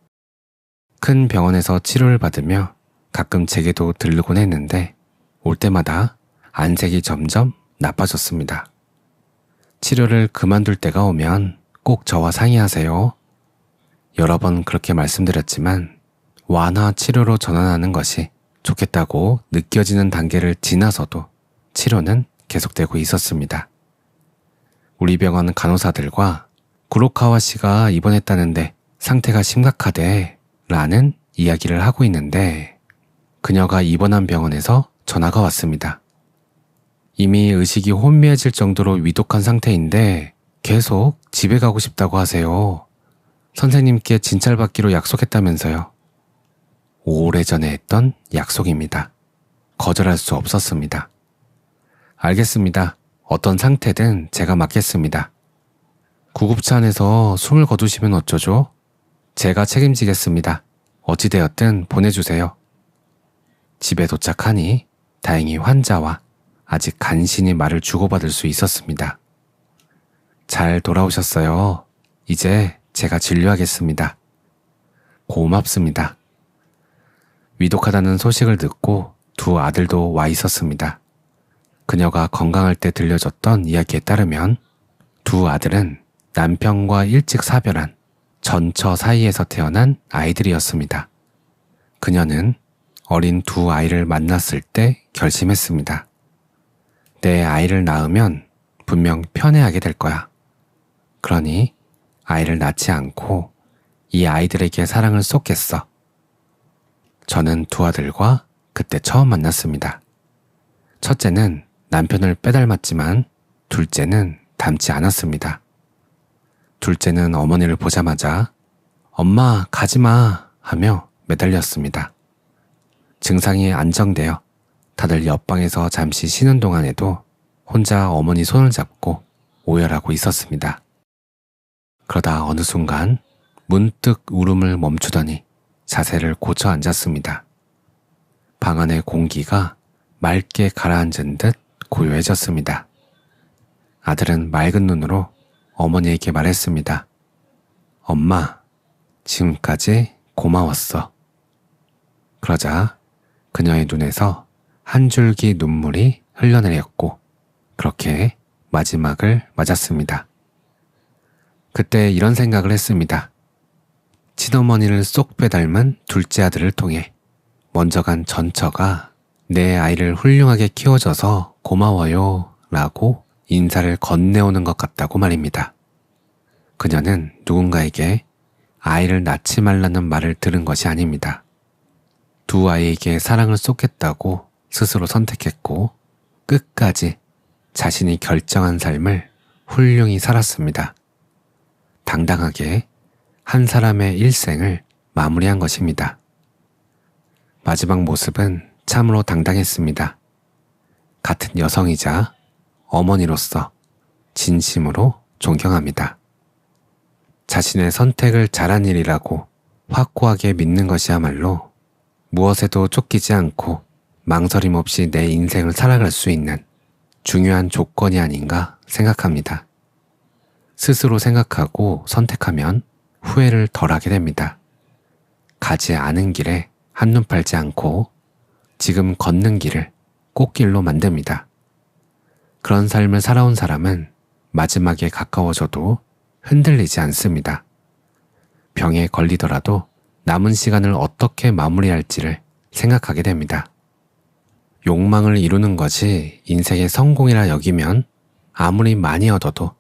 큰 병원에서 치료를 받으며 가끔 제게도 들르곤 했는데 올 때마다 안색이 점점 나빠졌습니다. 치료를 그만둘 때가 오면 꼭 저와 상의하세요. 여러 번 그렇게 말씀드렸지만 완화 치료로 전환하는 것이 좋겠다고 느껴지는 단계를 지나서도 치료는 계속되고 있었습니다. 우리 병원 간호사들과 구로카와 씨가 입원했다는데 상태가 심각하대 라는 이야기를 하고 있는데 그녀가 입원한 병원에서 전화가 왔습니다. 이미 의식이 혼미해질 정도로 위독한 상태인데 계속 집에 가고 싶다고 하세요. 선생님께 진찰받기로 약속했다면서요. 오래전에 했던 약속입니다. 거절할 수 없었습니다. 알겠습니다. 어떤 상태든 제가 맡겠습니다. 구급차 안에서 숨을 거두시면 어쩌죠? 제가 책임지겠습니다. 어찌되었든 보내주세요. 집에 도착하니 다행히 환자와 아직 간신히 말을 주고받을 수 있었습니다. 잘 돌아오셨어요. 이제 제가 진료하겠습니다. 고맙습니다. 위독하다는 소식을 듣고 두 아들도 와 있었습니다. 그녀가 건강할 때 들려줬던 이야기에 따르면 두 아들은 남편과 일찍 사별한 전처 사이에서 태어난 아이들이었습니다. 그녀는 어린 두 아이를 만났을 때 결심했습니다. 내 아이를 낳으면 분명 편애하게 될 거야. 그러니 아이를 낳지 않고 이 아이들에게 사랑을 쏟겠어. 저는 두 아들과 그때 처음 만났습니다. 첫째는 남편을 빼닮았지만 둘째는 닮지 않았습니다. 둘째는 어머니를 보자마자 엄마 가지마 하며 매달렸습니다. 증상이 안정되어 다들 옆방에서 잠시 쉬는 동안에도 혼자 어머니 손을 잡고 오열하고 있었습니다. 그러다 어느 순간 문득 울음을 멈추더니 자세를 고쳐 앉았습니다. 방 안의 공기가 맑게 가라앉은 듯 고요해졌습니다. 아들은 맑은 눈으로 어머니에게 말했습니다. 엄마, 지금까지 고마웠어. 그러자 그녀의 눈에서 한 줄기 눈물이 흘러내렸고 그렇게 마지막을 맞았습니다. 그때 이런 생각을 했습니다. 친어머니를 쏙 빼닮은 둘째 아들을 통해 먼저 간 전처가 내 아이를 훌륭하게 키워줘서 고마워요 라고 인사를 건네오는 것 같다고 말입니다. 그녀는 누군가에게 아이를 낳지 말라는 말을 들은 것이 아닙니다. 두 아이에게 사랑을 쏟겠다고 스스로 선택했고 끝까지 자신이 결정한 삶을 훌륭히 살았습니다. 당당하게 한 사람의 일생을 마무리한 것입니다. 마지막 모습은 참으로 당당했습니다. 같은 여성이자 어머니로서 진심으로 존경합니다. 자신의 선택을 잘한 일이라고 확고하게 믿는 것이야말로 무엇에도 쫓기지 않고 망설임 없이 내 인생을 살아갈 수 있는 중요한 조건이 아닌가 생각합니다. 스스로 생각하고 선택하면 후회를 덜하게 됩니다. 가지 않은 길에 한눈 팔지 않고 지금 걷는 길을 꽃길로 만듭니다. 그런 삶을 살아온 사람은 마지막에 가까워져도 흔들리지 않습니다. 병에 걸리더라도 남은 시간을 어떻게 마무리할지를 생각하게 됩니다. 욕망을 이루는 것이 인생의 성공이라 여기면 아무리 많이 얻어도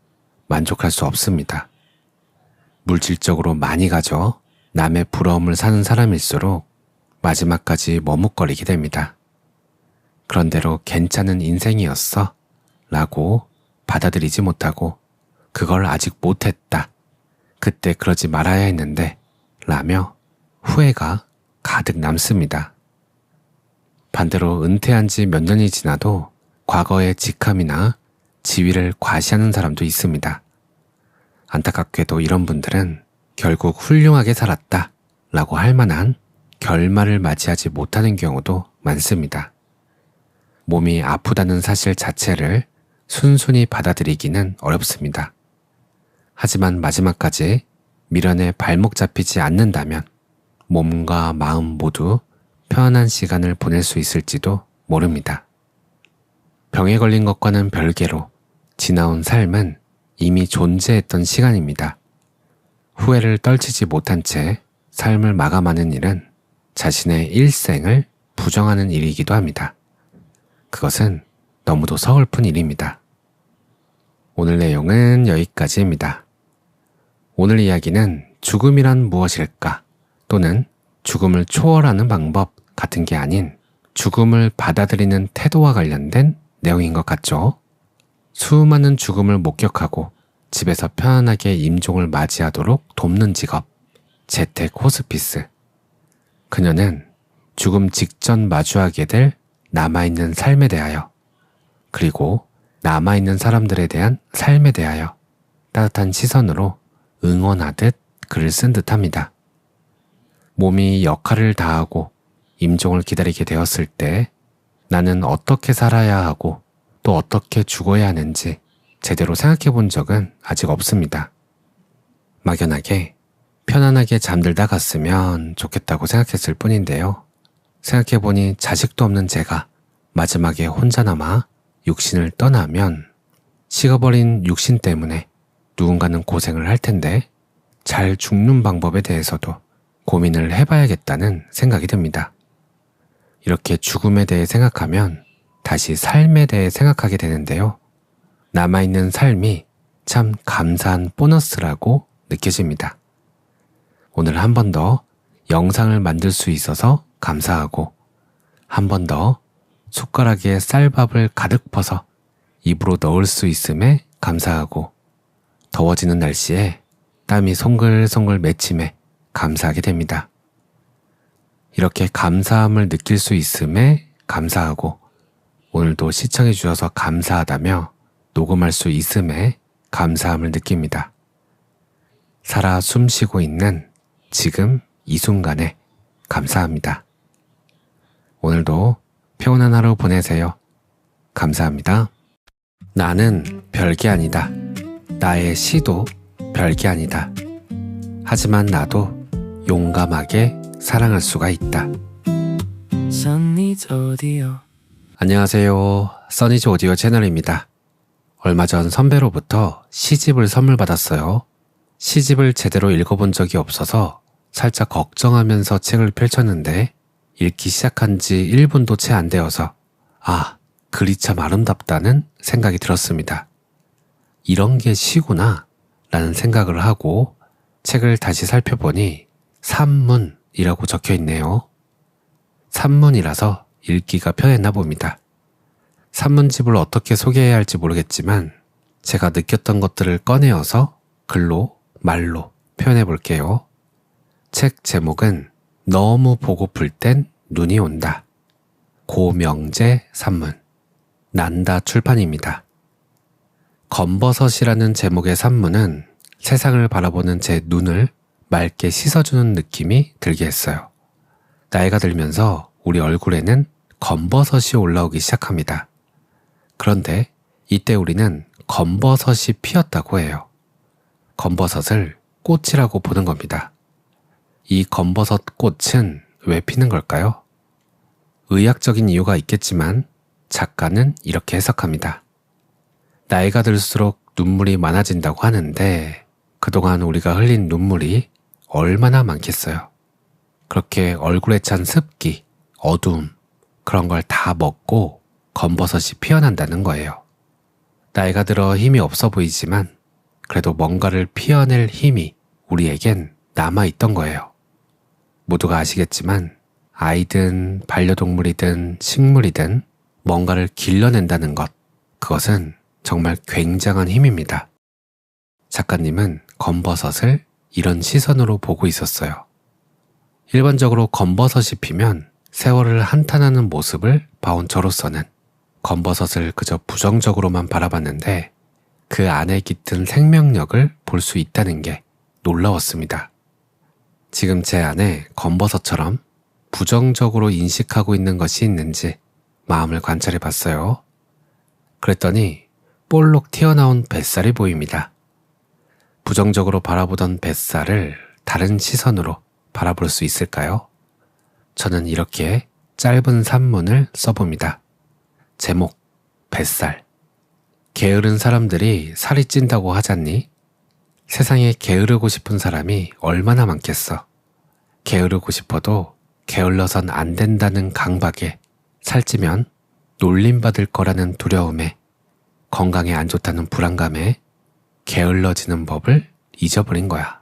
만족할 수 없습니다. 물질적으로 많이 가져 남의 부러움을 사는 사람일수록 마지막까지 머뭇거리게 됩니다. 그런대로 괜찮은 인생이었어 라고 받아들이지 못하고 그걸 아직 못했다. 그때 그러지 말아야 했는데 라며 후회가 가득 남습니다. 반대로 은퇴한 지 몇 년이 지나도 과거의 직함이나 지위를 과시하는 사람도 있습니다. 안타깝게도 이런 분들은 결국 훌륭하게 살았다 라고 할 만한 결말을 맞이하지 못하는 경우도 많습니다. 몸이 아프다는 사실 자체를 순순히 받아들이기는 어렵습니다. 하지만 마지막까지 미련에 발목 잡히지 않는다면 몸과 마음 모두 편안한 시간을 보낼 수 있을지도 모릅니다. 병에 걸린 것과는 별개로 지나온 삶은 이미 존재했던 시간입니다. 후회를 떨치지 못한 채 삶을 마감하는 일은 자신의 일생을 부정하는 일이기도 합니다. 그것은 너무도 서글픈 일입니다. 오늘 내용은 여기까지입니다. 오늘 이야기는 죽음이란 무엇일까 또는 죽음을 초월하는 방법 같은 게 아닌 죽음을 받아들이는 태도와 관련된 내용인 것 같죠? 수많은 죽음을 목격하고 집에서 편안하게 임종을 맞이하도록 돕는 직업, 재택 호스피스. 그녀는 죽음 직전 마주하게 될 남아있는 삶에 대하여 그리고 남아있는 사람들에 대한 삶에 대하여 따뜻한 시선으로 응원하듯 글을 쓴 듯합니다. 몸이 역할을 다하고 임종을 기다리게 되었을 때 나는 어떻게 살아야 하고 또 어떻게 죽어야 하는지 제대로 생각해 본 적은 아직 없습니다. 막연하게 편안하게 잠들다 갔으면 좋겠다고 생각했을 뿐인데요. 생각해보니 자식도 없는 제가 마지막에 혼자 남아 육신을 떠나면 식어버린 육신 때문에 누군가는 고생을 할 텐데 잘 죽는 방법에 대해서도 고민을 해봐야겠다는 생각이 듭니다. 이렇게 죽음에 대해 생각하면 다시 삶에 대해 생각하게 되는데요. 남아있는 삶이 참 감사한 보너스라고 느껴집니다. 오늘 한 번 더 영상을 만들 수 있어서 감사하고 한 번 더 숟가락에 쌀밥을 가득 퍼서 입으로 넣을 수 있음에 감사하고 더워지는 날씨에 땀이 송글송글 맺힘에 감사하게 됩니다. 이렇게 감사함을 느낄 수 있음에 감사하고 오늘도 시청해 주셔서 감사하다며 녹음할 수 있음에 감사함을 느낍니다. 살아 숨쉬고 있는 지금 이 순간에 감사합니다. 오늘도 평온한 하루 보내세요. 감사합니다. 나는 별게 아니다. 나의 시도 별게 아니다. 하지만 나도 용감하게 사랑할 수가 있다. 안녕하세요. 써니즈 오디오 채널입니다. 얼마 전 선배로부터 시집을 선물 받았어요. 시집을 제대로 읽어본 적이 없어서 살짝 걱정하면서 책을 펼쳤는데 읽기 시작한 지 1분도 채 안 되어서 글이 참 아름답다는 생각이 들었습니다. 이런 게 시구나 라는 생각을 하고 책을 다시 살펴보니 산문이라고 적혀 있네요. 산문이라서 읽기가 편했나 봅니다. 산문집을 어떻게 소개해야 할지 모르겠지만 제가 느꼈던 것들을 꺼내어서 글로, 말로 표현해 볼게요. 책 제목은 너무 보고플 땐 눈이 온다. 고명재 산문, 난다 출판입니다. 검버섯이라는 제목의 산문은 세상을 바라보는 제 눈을 맑게 씻어주는 느낌이 들게 했어요. 나이가 들면서 우리 얼굴에는 검버섯이 올라오기 시작합니다. 그런데 이때 우리는 검버섯이 피었다고 해요. 검버섯을 꽃이라고 보는 겁니다. 이 검버섯 꽃은 왜 피는 걸까요? 의학적인 이유가 있겠지만 작가는 이렇게 해석합니다. 나이가 들수록 눈물이 많아진다고 하는데 그동안 우리가 흘린 눈물이 얼마나 많겠어요. 그렇게 얼굴에 찬 습기, 어두움, 그런 걸 다 먹고 검버섯이 피어난다는 거예요. 나이가 들어 힘이 없어 보이지만 그래도 뭔가를 피어낼 힘이 우리에겐 남아있던 거예요. 모두가 아시겠지만 아이든 반려동물이든 식물이든 뭔가를 길러낸다는 것, 그것은 정말 굉장한 힘입니다. 작가님은 검버섯을 이런 시선으로 보고 있었어요. 일반적으로 검버섯이 피면 세월을 한탄하는 모습을 봐온 저로서는 검버섯을 그저 부정적으로만 바라봤는데 그 안에 깃든 생명력을 볼 수 있다는 게 놀라웠습니다. 지금 제 안에 검버섯처럼 부정적으로 인식하고 있는 것이 있는지 마음을 관찰해 봤어요. 그랬더니 볼록 튀어나온 뱃살이 보입니다. 부정적으로 바라보던 뱃살을 다른 시선으로 바라볼 수 있을까요? 저는 이렇게 짧은 산문을 써봅니다. 제목, 뱃살. 게으른 사람들이 살이 찐다고 하잖니? 세상에 게으르고 싶은 사람이 얼마나 많겠어. 게으르고 싶어도 게을러선 안 된다는 강박에, 살찌면 놀림받을 거라는 두려움에, 건강에 안 좋다는 불안감에 게을러지는 법을 잊어버린 거야.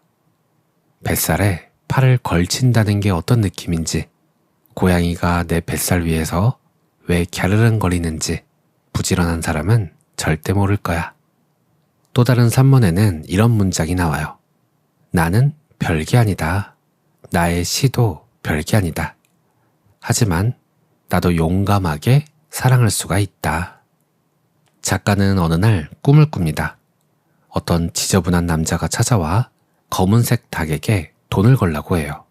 뱃살에 팔을 걸친다는 게 어떤 느낌인지, 고양이가 내 뱃살 위에서 왜 갸르릉거리는지 부지런한 사람은 절대 모를 거야. 또 다른 산문에는 이런 문장이 나와요. 나는 별게 아니다. 나의 시도 별게 아니다. 하지만 나도 용감하게 사랑할 수가 있다. 작가는 어느 날 꿈을 꿉니다. 어떤 지저분한 남자가 찾아와 검은색 닭에게 돈을 걸라고 해요.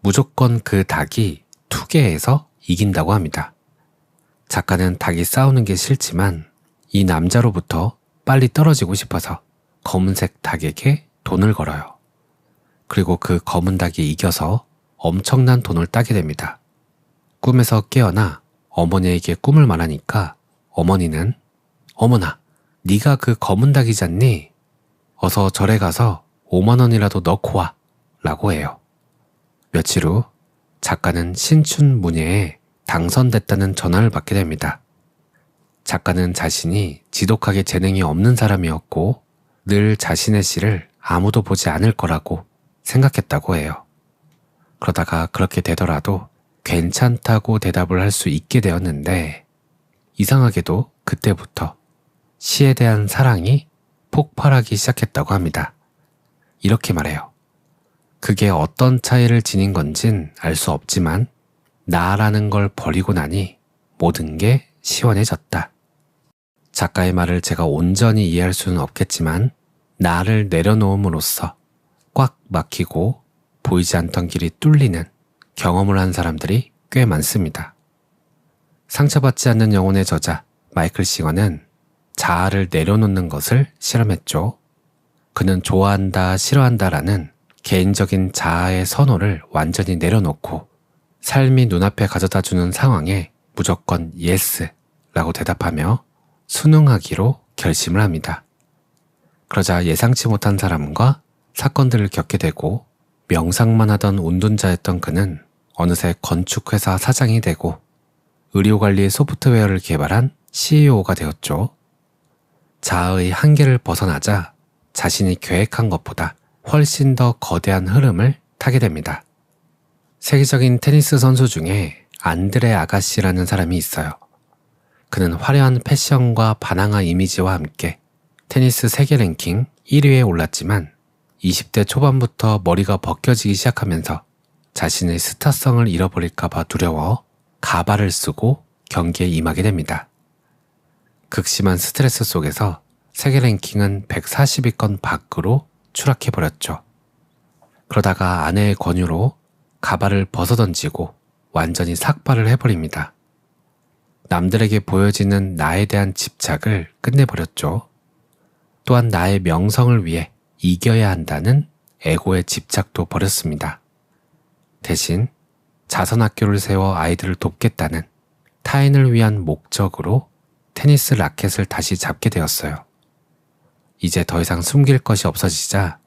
무조건 그 닭이 투개해서 이긴다고 합니다. 작가는 닭이 싸우는 게 싫지만 이 남자로부터 빨리 떨어지고 싶어서 검은색 닭에게 돈을 걸어요. 그리고 그 검은 닭이 이겨서 엄청난 돈을 따게 됩니다. 꿈에서 깨어나 어머니에게 꿈을 말하니까 어머니는 어머나, 네가 그 검은 닭이잖니? 어서 절에 가서 5만 원이라도 넣고 와 라고 해요. 며칠 후 작가는 신춘문예에 당선됐다는 전화를 받게 됩니다. 작가는 자신이 지독하게 재능이 없는 사람이었고 늘 자신의 시를 아무도 보지 않을 거라고 생각했다고 해요. 그러다가 그렇게 되더라도 괜찮다고 대답을 할 수 있게 되었는데 이상하게도 그때부터 시에 대한 사랑이 폭발하기 시작했다고 합니다. 이렇게 말해요. 그게 어떤 차이를 지닌 건진 알 수 없지만 나라는 걸 버리고 나니 모든 게 시원해졌다. 작가의 말을 제가 온전히 이해할 수는 없겠지만 나를 내려놓음으로써 꽉 막히고 보이지 않던 길이 뚫리는 경험을 한 사람들이 꽤 많습니다. 상처받지 않는 영혼의 저자 마이클 싱어는 자아를 내려놓는 것을 실험했죠. 그는 좋아한다, 싫어한다라는 개인적인 자아의 선호를 완전히 내려놓고 삶이 눈앞에 가져다주는 상황에 무조건 예스라고 대답하며 순응하기로 결심을 합니다. 그러자 예상치 못한 사람과 사건들을 겪게 되고 명상만 하던 운둔자였던 그는 어느새 건축회사 사장이 되고 의료관리 소프트웨어를 개발한 CEO가 되었죠. 자아의 한계를 벗어나자 자신이 계획한 것보다 훨씬 더 거대한 흐름을 타게 됩니다. 세계적인 테니스 선수 중에 안드레 아가시라는 사람이 있어요. 그는 화려한 패션과 바나나 이미지와 함께 테니스 세계 랭킹 1위에 올랐지만 20대 초반부터 머리가 벗겨지기 시작하면서 자신의 스타성을 잃어버릴까봐 두려워 가발을 쓰고 경기에 임하게 됩니다. 극심한 스트레스 속에서 세계 랭킹은 140위권 밖으로 추락해버렸죠. 그러다가 아내의 권유로 가발을 벗어던지고 완전히 삭발을 해버립니다. 남들에게 보여지는 나에 대한 집착을 끝내버렸죠. 또한 나의 명성을 위해 이겨야 한다는 에고의 집착도 버렸습니다. 대신 자선학교를 세워 아이들을 돕겠다는 타인을 위한 목적으로 테니스 라켓을 다시 잡게 되었어요. 이제 더 이상 숨길 것이 없어지자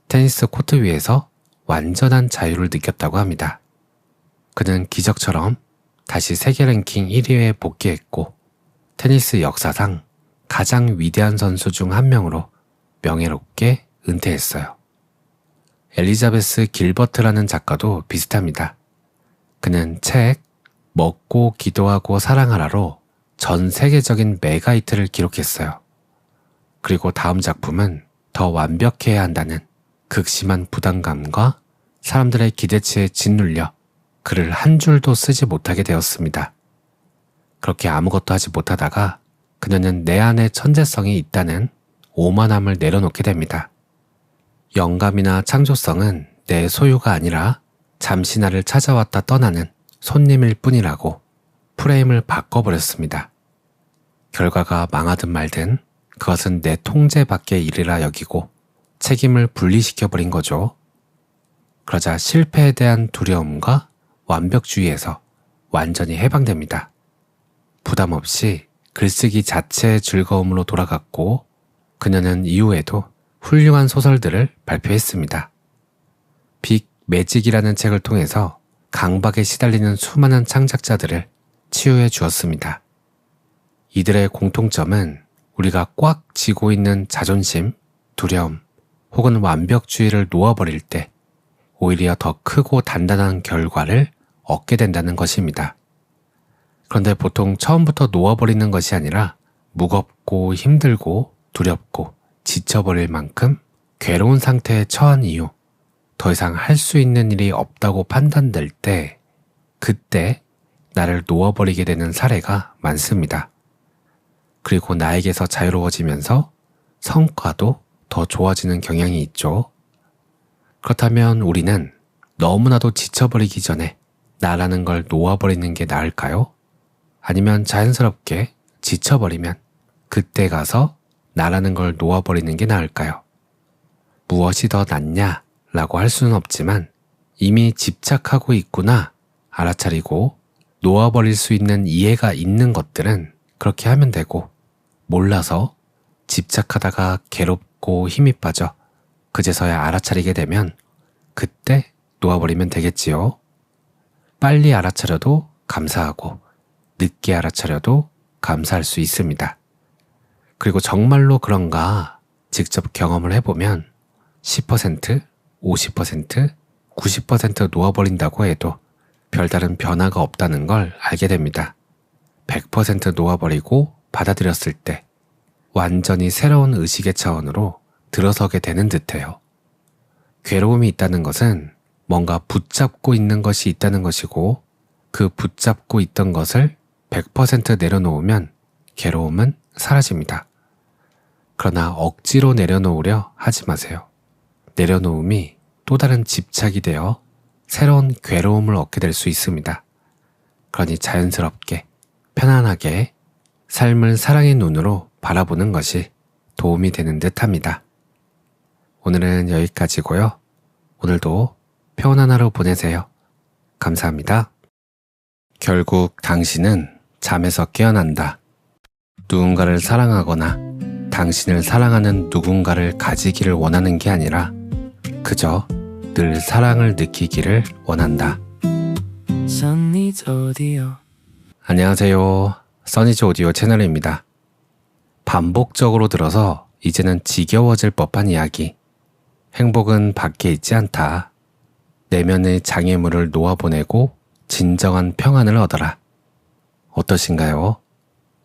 테니스 코트 위에서 완전한 자유를 느꼈다고 합니다. 그는 기적처럼 다시 세계 랭킹 1위에 복귀했고 테니스 역사상 가장 위대한 선수 중 한 명으로 명예롭게 은퇴했어요. 엘리자베스 길버트라는 작가도 비슷합니다. 그는 책 먹고 기도하고 사랑하라로 전 세계적인 메가히트를 기록했어요. 그리고 다음 작품은 더 완벽해야 한다는 극심한 부담감과 사람들의 기대치에 짓눌려 글을 한 줄도 쓰지 못하게 되었습니다. 그렇게 아무것도 하지 못하다가 그녀는 내 안에 천재성이 있다는 오만함을 내려놓게 됩니다. 영감이나 창조성은 내 소유가 아니라 잠시 나를 찾아왔다 떠나는 손님일 뿐이라고 프레임을 바꿔버렸습니다. 결과가 망하든 말든 그것은 내 통제 밖의 일이라 여기고 책임을 분리시켜버린 거죠. 그러자 실패에 대한 두려움과 완벽주의에서 완전히 해방됩니다. 부담 없이 글쓰기 자체의 즐거움으로 돌아갔고 그녀는 이후에도 훌륭한 소설들을 발표했습니다. 빅 매직이라는 책을 통해서 강박에 시달리는 수많은 창작자들을 치유해 주었습니다. 이들의 공통점은 우리가 꽉 쥐고 있는 자존심, 두려움 혹은 완벽주의를 놓아버릴 때 오히려 더 크고 단단한 결과를 얻게 된다는 것입니다. 그런데 보통 처음부터 놓아버리는 것이 아니라 무겁고 힘들고 두렵고 지쳐버릴 만큼 괴로운 상태에 처한 이후 더 이상 할 수 있는 일이 없다고 판단될 때 그때 나를 놓아버리게 되는 사례가 많습니다. 그리고 나에게서 자유로워지면서 성과도 더 좋아지는 경향이 있죠. 그렇다면 우리는 너무나도 지쳐버리기 전에 나라는 걸 놓아버리는 게 나을까요? 아니면 자연스럽게 지쳐버리면 그때 가서 나라는 걸 놓아버리는 게 나을까요? 무엇이 더 낫냐? 라고 할 수는 없지만 이미 집착하고 있구나 알아차리고 놓아버릴 수 있는 이해가 있는 것들은 그렇게 하면 되고 몰라서 집착하다가 괴롭고 힘이 빠져 그제서야 알아차리게 되면 그때 놓아버리면 되겠지요. 빨리 알아차려도 감사하고 늦게 알아차려도 감사할 수 있습니다. 그리고 정말로 그런가 직접 경험을 해보면 10%, 50%, 90% 놓아버린다고 해도 별다른 변화가 없다는 걸 알게 됩니다. 100% 놓아버리고 받아들였을 때 완전히 새로운 의식의 차원으로 들어서게 되는 듯해요. 괴로움이 있다는 것은 뭔가 붙잡고 있는 것이 있다는 것이고 그 붙잡고 있던 것을 100% 내려놓으면 괴로움은 사라집니다. 그러나 억지로 내려놓으려 하지 마세요. 내려놓음이 또 다른 집착이 되어 새로운 괴로움을 얻게 될 수 있습니다. 그러니 자연스럽게 편안하게 삶을 사랑의 눈으로 바라보는 것이 도움이 되는 듯 합니다. 오늘은 여기까지고요. 오늘도 평온한 하루 보내세요. 감사합니다. 결국 당신은 잠에서 깨어난다. 누군가를 사랑하거나 당신을 사랑하는 누군가를 가지기를 원하는 게 아니라 그저 늘 사랑을 느끼기를 원한다. 써니즈 오디오. 안녕하세요. 써니즈 오디오 채널입니다. 반복적으로 들어서 이제는 지겨워질 법한 이야기. 행복은 밖에 있지 않다. 내면의 장애물을 놓아보내고 진정한 평안을 얻어라. 어떠신가요?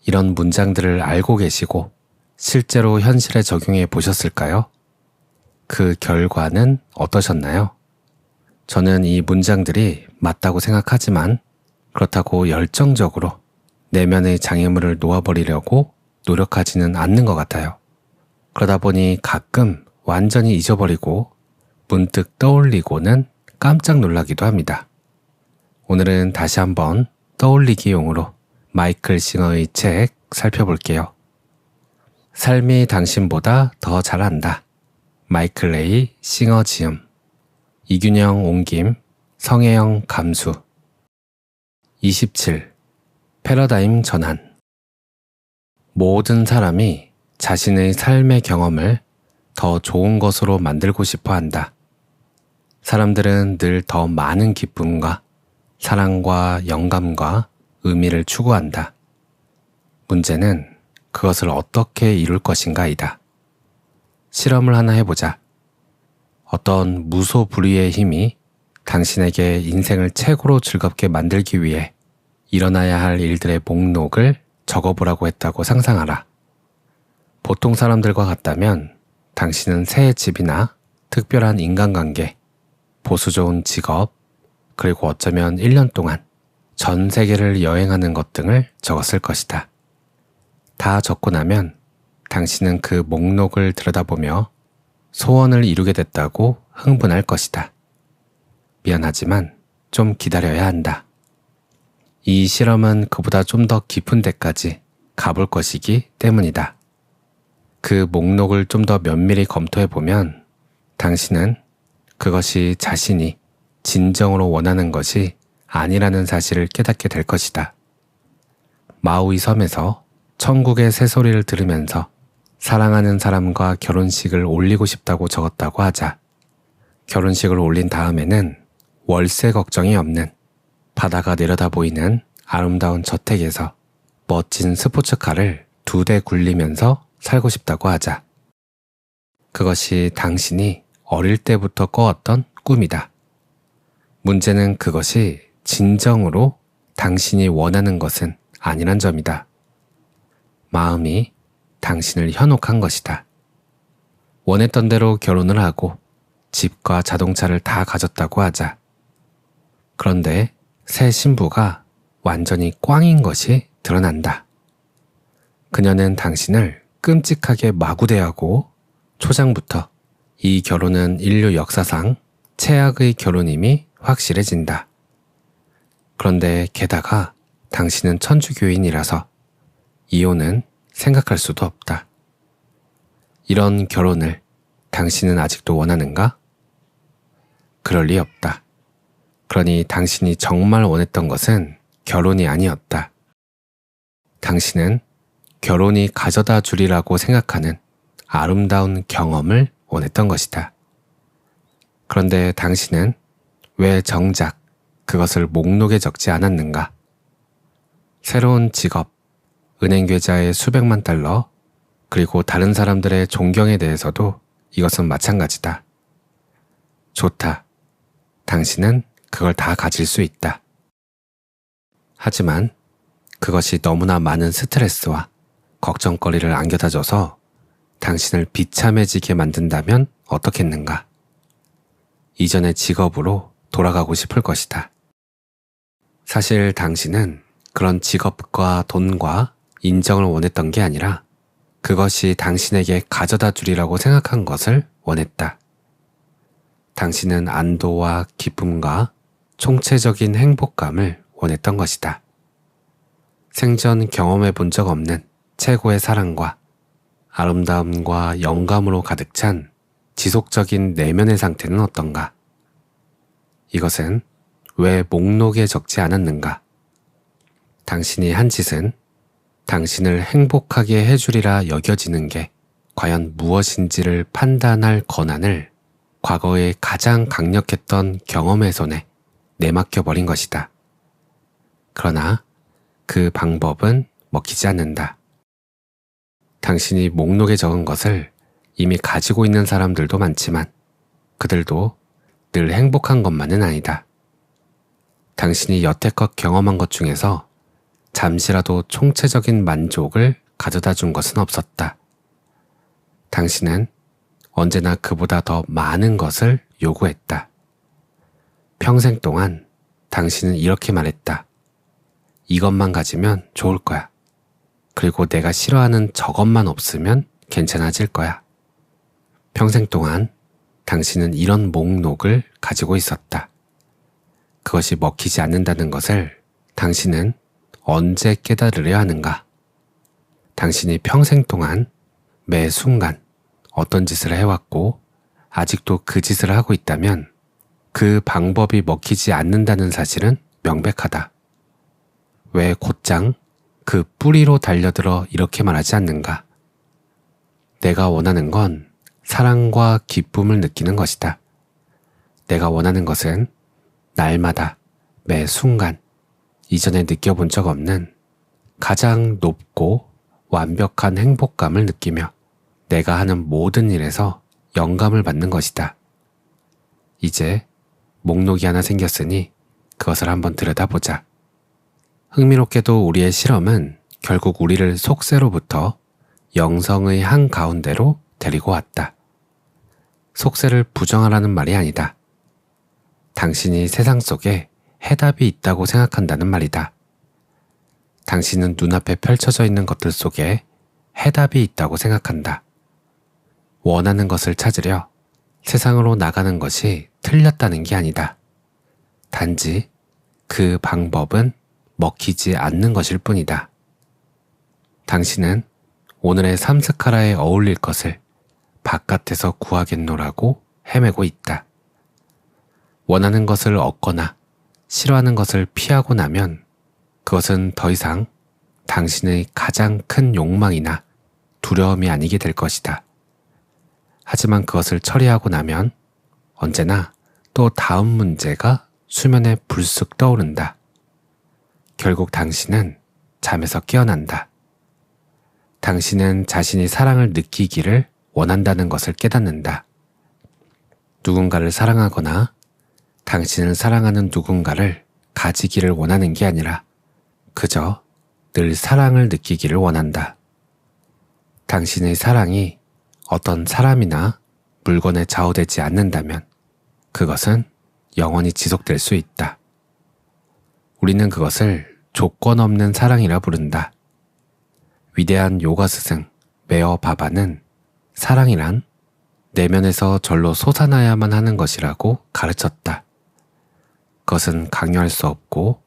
이런 문장들을 알고 계시고 실제로 현실에 적용해 보셨을까요? 그 결과는 어떠셨나요? 저는 이 문장들이 맞다고 생각하지만 그렇다고 열정적으로 내면의 장애물을 놓아버리려고 노력하지는 않는 것 같아요. 그러다 보니 가끔 완전히 잊어버리고 문득 떠올리고는 깜짝 놀라기도 합니다. 오늘은 다시 한번 떠올리기용으로 마이클 싱어의 책 살펴볼게요. 삶이 당신보다 더 잘한다. 마이클 레이 싱어 지음. 이균영 옹김, 성혜영 감수. 27. 패러다임 전환. 모든 사람이 자신의 삶의 경험을 더 좋은 것으로 만들고 싶어 한다. 사람들은 늘 더 많은 기쁨과 사랑과 영감과 의미를 추구한다. 문제는 그것을 어떻게 이룰 것인가이다. 실험을 하나 해보자. 어떤 무소불위의 힘이 당신에게 인생을 최고로 즐겁게 만들기 위해 일어나야 할 일들의 목록을 적어보라고 했다고 상상하라. 보통 사람들과 같다면 당신은 새 집이나 특별한 인간관계, 보수 좋은 직업, 그리고 어쩌면 1년 동안 전 세계를 여행하는 것 등을 적었을 것이다. 다 적고 나면 당신은 그 목록을 들여다보며 소원을 이루게 됐다고 흥분할 것이다. 미안하지만 좀 기다려야 한다. 이 실험은 그보다 좀 더 깊은 데까지 가볼 것이기 때문이다. 그 목록을 좀 더 면밀히 섬토해보면 당신은 그것이 자신이 진정으로 원하는 것이 아니라는 사실을 깨닫게 될 것이다. 마우이 섬에서 천국의 새소리를 들으면서 사랑하는 사람과 결혼식을 올리고 싶다고 적었다고 하자. 결혼식을 올린 다음에는 월세 걱정이 없는 바다가 내려다 보이는 아름다운 저택에서 멋진 스포츠카를 2대 굴리면서 살고 싶다고 하자. 그것이 당신이 어릴 때부터 꿔왔던 꿈이다. 문제는 그것이 진정으로 당신이 원하는 것은 아니란 점이다. 마음이 당신을 현혹한 것이다. 원했던 대로 결혼을 하고 집과 자동차를 다 가졌다고 하자. 그런데 새 신부가 완전히 꽝인 것이 드러난다. 그녀는 당신을 끔찍하게 마구대하고 초장부터 이 결혼은 인류 역사상 최악의 결혼임이 확실해진다. 그런데 게다가 당신은 천주교인이라서 이혼은 생각할 수도 없다. 이런 결혼을 당신은 아직도 원하는가? 그럴 리 없다. 그러니 당신이 정말 원했던 것은 결혼이 아니었다. 당신은 결혼이 가져다 주리라고 생각하는 아름다운 경험을 원했던 것이다. 그런데 당신은 왜 정작 그것을 목록에 적지 않았는가? 새로운 직업, 은행 계좌의 수백만 달러, 그리고 다른 사람들의 존경에 대해서도 이것은 마찬가지다. 좋다. 당신은 그걸 다 가질 수 있다. 하지만 그것이 너무나 많은 스트레스와 걱정거리를 안겨다줘서 당신을 비참해지게 만든다면 어떻겠는가? 이전의 직업으로 돌아가고 싶을 것이다. 사실 당신은 그런 직업과 돈과 인정을 원했던 게 아니라 그것이 당신에게 가져다 주리라고 생각한 것을 원했다. 당신은 안도와 기쁨과 총체적인 행복감을 원했던 것이다. 생전 경험해 본 적 없는 최고의 사랑과 아름다움과 영감으로 가득 찬 지속적인 내면의 상태는 어떤가? 이것은 왜 목록에 적지 않았는가? 당신이 한 짓은 당신을 행복하게 해주리라 여겨지는 게 과연 무엇인지를 판단할 권한을 과거의 가장 강력했던 경험의 손에 내맡겨버린 것이다. 그러나 그 방법은 먹히지 않는다. 당신이 목록에 적은 것을 이미 가지고 있는 사람들도 많지만 그들도 늘 행복한 것만은 아니다. 당신이 여태껏 경험한 것 중에서 잠시라도 총체적인 만족을 가져다 준 것은 없었다. 당신은 언제나 그보다 더 많은 것을 요구했다. 평생 동안 당신은 이렇게 말했다. 이것만 가지면 좋을 거야. 그리고 내가 싫어하는 저것만 없으면 괜찮아질 거야. 평생 동안 당신은 이런 목록을 가지고 있었다. 그것이 먹히지 않는다는 것을 당신은 언제 깨달으려 하는가? 당신이 평생 동안 매 순간 어떤 짓을 해왔고 아직도 그 짓을 하고 있다면 그 방법이 먹히지 않는다는 사실은 명백하다. 왜 곧장 그 뿌리로 달려들어 이렇게 말하지 않는가? 내가 원하는 건 사랑과 기쁨을 느끼는 것이다. 내가 원하는 것은 날마다 매 순간 이전에 느껴본 적 없는 가장 높고 완벽한 행복감을 느끼며 내가 하는 모든 일에서 영감을 받는 것이다. 이제 목록이 하나 생겼으니 그것을 한번 들여다보자. 흥미롭게도 우리의 실험은 결국 우리를 속세로부터 영성의 한가운데로 데리고 왔다. 속세를 부정하라는 말이 아니다. 당신이 세상 속에 해답이 있다고 생각한다는 말이다. 당신은 눈앞에 펼쳐져 있는 것들 속에 해답이 있다고 생각한다. 원하는 것을 찾으려 세상으로 나가는 것이 틀렸다는 게 아니다. 단지 그 방법은 먹히지 않는 것일 뿐이다. 당신은 오늘의 삼스카라에 어울릴 것을 바깥에서 구하겠노라고 헤매고 있다. 원하는 것을 얻거나 싫어하는 것을 피하고 나면 그것은 더 이상 당신의 가장 큰 욕망이나 두려움이 아니게 될 것이다. 하지만 그것을 처리하고 나면 언제나 또 다음 문제가 수면에 불쑥 떠오른다. 결국 당신은 잠에서 깨어난다. 당신은 자신이 사랑을 느끼기를 원한다는 것을 깨닫는다. 누군가를 사랑하거나 당신을 사랑하는 누군가를 가지기를 원하는 게 아니라 그저 늘 사랑을 느끼기를 원한다. 당신의 사랑이 어떤 사람이나 물건에 좌우되지 않는다면 그것은 영원히 지속될 수 있다. 우리는 그것을 조건 없는 사랑이라 부른다. 위대한 요가 스승 메어 바바는 사랑이란 내면에서 절로 솟아나야만 하는 것이라고 가르쳤다. 그것은 강요할 수 없고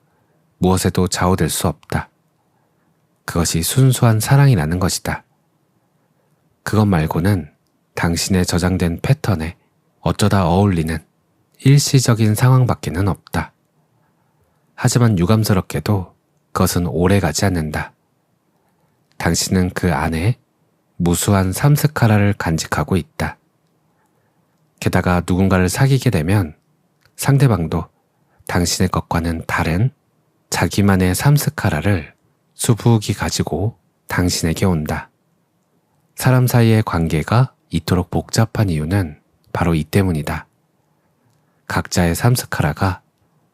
무엇에도 좌우될 수 없다. 그것이 순수한 사랑이라는 것이다. 그것 말고는 당신의 저장된 패턴에 어쩌다 어울리는 일시적인 상황밖에는 없다. 하지만 유감스럽게도 그것은 오래가지 않는다. 당신은 그 안에 무수한 삼스카라를 간직하고 있다. 게다가 누군가를 사귀게 되면 상대방도 당신의 것과는 다른 자기만의 삼스카라를 수북이 가지고 당신에게 온다. 사람 사이의 관계가 이토록 복잡한 이유는 바로 이 때문이다. 각자의 삼스카라가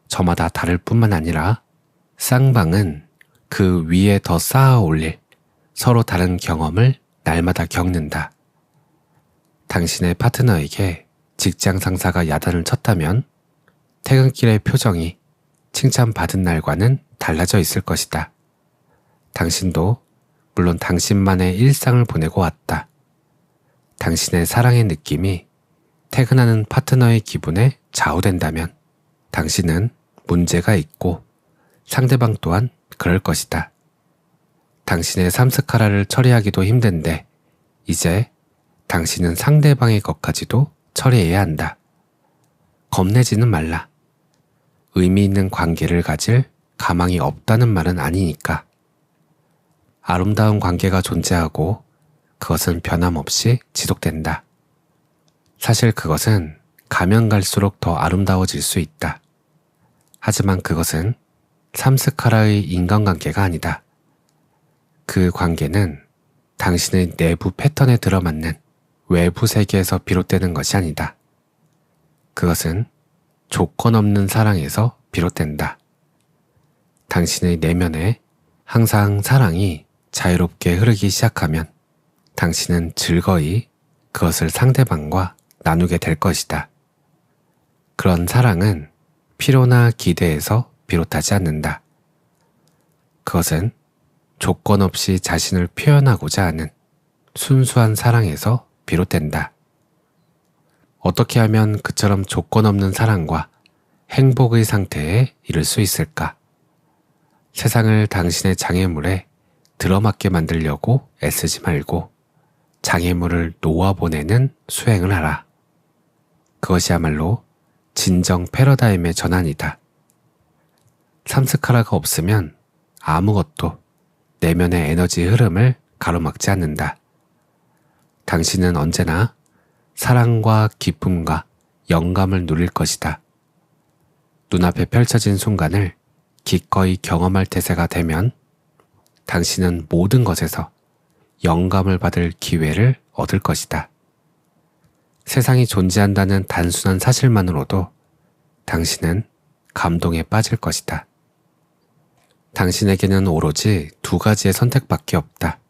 저마다 다를 뿐만 아니라 쌍방은 그 위에 더 쌓아 올릴 서로 다른 경험을 날마다 겪는다. 당신의 파트너에게 직장 상사가 야단을 쳤다면 퇴근길의 표정이 칭찬받은 날과는 달라져 있을 것이다. 당신도 물론 당신만의 일상을 보내고 왔다. 당신의 사랑의 느낌이 퇴근하는 파트너의 기분에 좌우된다면 당신은 문제가 있고 상대방 또한 그럴 것이다. 당신의 삼스카라를 처리하기도 힘든데 이제 당신은 상대방의 것까지도 처리해야 한다. 겁내지는 말라. 의미 있는 관계를 가질 가망이 없다는 말은 아니니까. 아름다운 관계가 존재하고 그것은 변함없이 지속된다. 사실 그것은 가면 갈수록 더 아름다워질 수 있다. 하지만 그것은 삼스카라의 인간관계가 아니다. 그 관계는 당신의 내부 패턴에 들어맞는 외부 세계에서 비롯되는 것이 아니다. 그것은 조건 없는 사랑에서 비롯된다. 당신의 내면에 항상 사랑이 자유롭게 흐르기 시작하면 당신은 즐거이 그것을 상대방과 나누게 될 것이다. 그런 사랑은 필요나 기대에서 비롯하지 않는다. 그것은 조건 없이 자신을 표현하고자 하는 순수한 사랑에서 비롯된다. 어떻게 하면 그처럼 조건 없는 사랑과 행복의 상태에 이를 수 있을까? 세상을 당신의 장애물에 들어맞게 만들려고 애쓰지 말고 장애물을 놓아보내는 수행을 하라. 그것이야말로 진정 패러다임의 전환이다. 삼스카라가 없으면 아무것도 내면의 에너지 흐름을 가로막지 않는다. 당신은 언제나 사랑과 기쁨과 영감을 누릴 것이다. 눈앞에 펼쳐진 순간을 기꺼이 경험할 태세가 되면 당신은 모든 것에서 영감을 받을 기회를 얻을 것이다. 세상이 존재한다는 단순한 사실만으로도 당신은 감동에 빠질 것이다. 당신에게는 오로지 두 가지의 선택밖에 없다.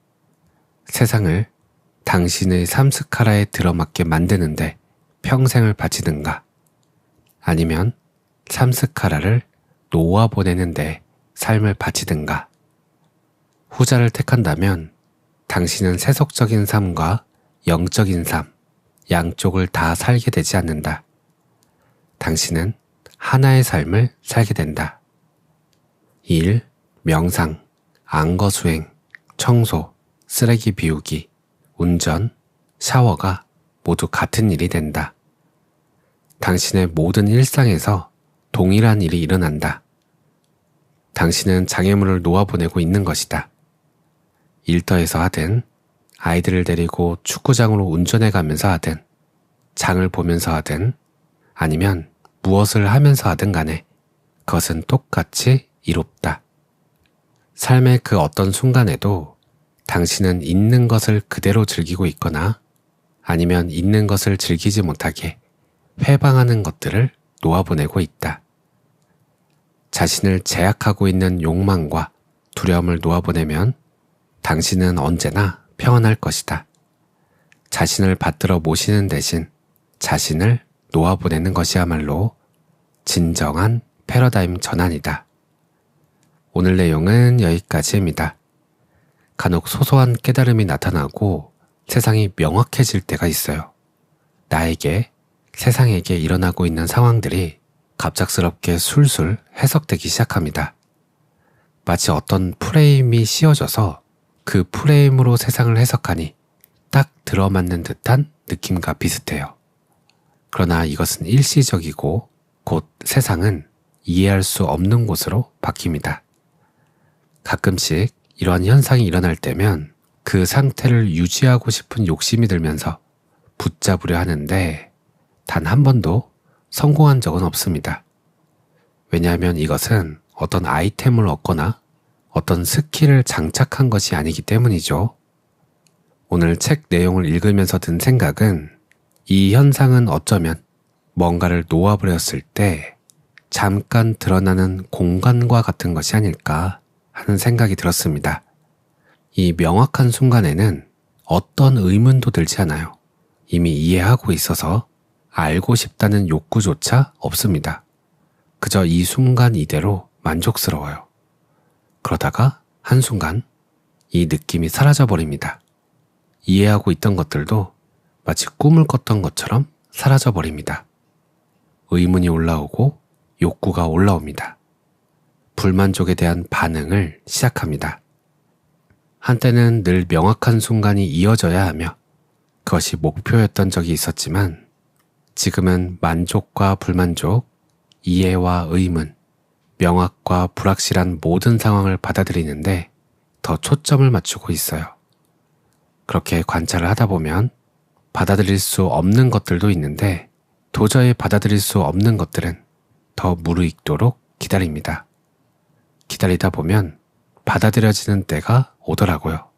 세상을 당신의 삼스카라에 들어맞게 만드는데 평생을 바치든가 아니면 삼스카라를 놓아보내는데 삶을 바치든가. 후자를 택한다면 당신은 세속적인 삶과 영적인 삶, 양쪽을 다 살게 되지 않는다. 당신은 하나의 삶을 살게 된다. 일, 명상, 안거수행, 청소, 쓰레기 비우기, 운전, 샤워가 모두 같은 일이 된다. 당신의 모든 일상에서 동일한 일이 일어난다. 당신은 장애물을 놓아보내고 있는 것이다. 일터에서 하든, 아이들을 데리고 축구장으로 운전해 가면서 하든, 장을 보면서 하든, 아니면 무엇을 하면서 하든 간에 그것은 똑같이 이롭다. 삶의 그 어떤 순간에도 당신은 있는 것을 그대로 즐기고 있거나 아니면 있는 것을 즐기지 못하게 회방하는 것들을 놓아보내고 있다. 자신을 제약하고 있는 욕망과 두려움을 놓아보내면 당신은 언제나 평안할 것이다. 자신을 받들어 모시는 대신 자신을 놓아보내는 것이야말로 진정한 패러다임 전환이다. 오늘 내용은 여기까지입니다. 간혹 소소한 깨달음이 나타나고 세상이 명확해질 때가 있어요. 나에게, 세상에게 일어나고 있는 상황들이 갑작스럽게 술술 해석되기 시작합니다. 마치 어떤 프레임이 씌워져서 그 프레임으로 세상을 해석하니 딱 들어맞는 듯한 느낌과 비슷해요. 그러나 이것은 일시적이고 곧 세상은 이해할 수 없는 곳으로 바뀝니다. 가끔씩 이러한 현상이 일어날 때면 그 상태를 유지하고 싶은 욕심이 들면서 붙잡으려 하는데 단 한 번도 성공한 적은 없습니다. 왜냐하면 이것은 어떤 아이템을 얻거나 어떤 스킬을 장착한 것이 아니기 때문이죠. 오늘 책 내용을 읽으면서 든 생각은 이 현상은 어쩌면 뭔가를 놓아버렸을 때 잠깐 드러나는 공간과 같은 것이 아닐까 하는 생각이 들었습니다. 이 명확한 순간에는 어떤 의문도 들지 않아요. 이미 이해하고 있어서 알고 싶다는 욕구조차 없습니다. 그저 이 순간 이대로 만족스러워요. 그러다가 한순간 이 느낌이 사라져버립니다. 이해하고 있던 것들도 마치 꿈을 꿨던 것처럼 사라져버립니다. 의문이 올라오고 욕구가 올라옵니다. 불만족에 대한 반응을 시작합니다. 한때는 늘 명확한 순간이 이어져야 하며 그것이 목표였던 적이 있었지만 지금은 만족과 불만족, 이해와 의문, 명확과 불확실한 모든 상황을 받아들이는데 더 초점을 맞추고 있어요. 그렇게 관찰을 하다 보면 받아들일 수 없는 것들도 있는데 도저히 받아들일 수 없는 것들은 더 무르익도록 기다립니다. 기다리다 보면 받아들여지는 때가 오더라고요.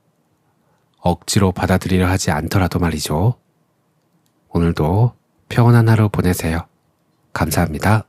억지로 받아들이려 하지 않더라도 말이죠. 오늘도 평온한 하루 보내세요. 감사합니다.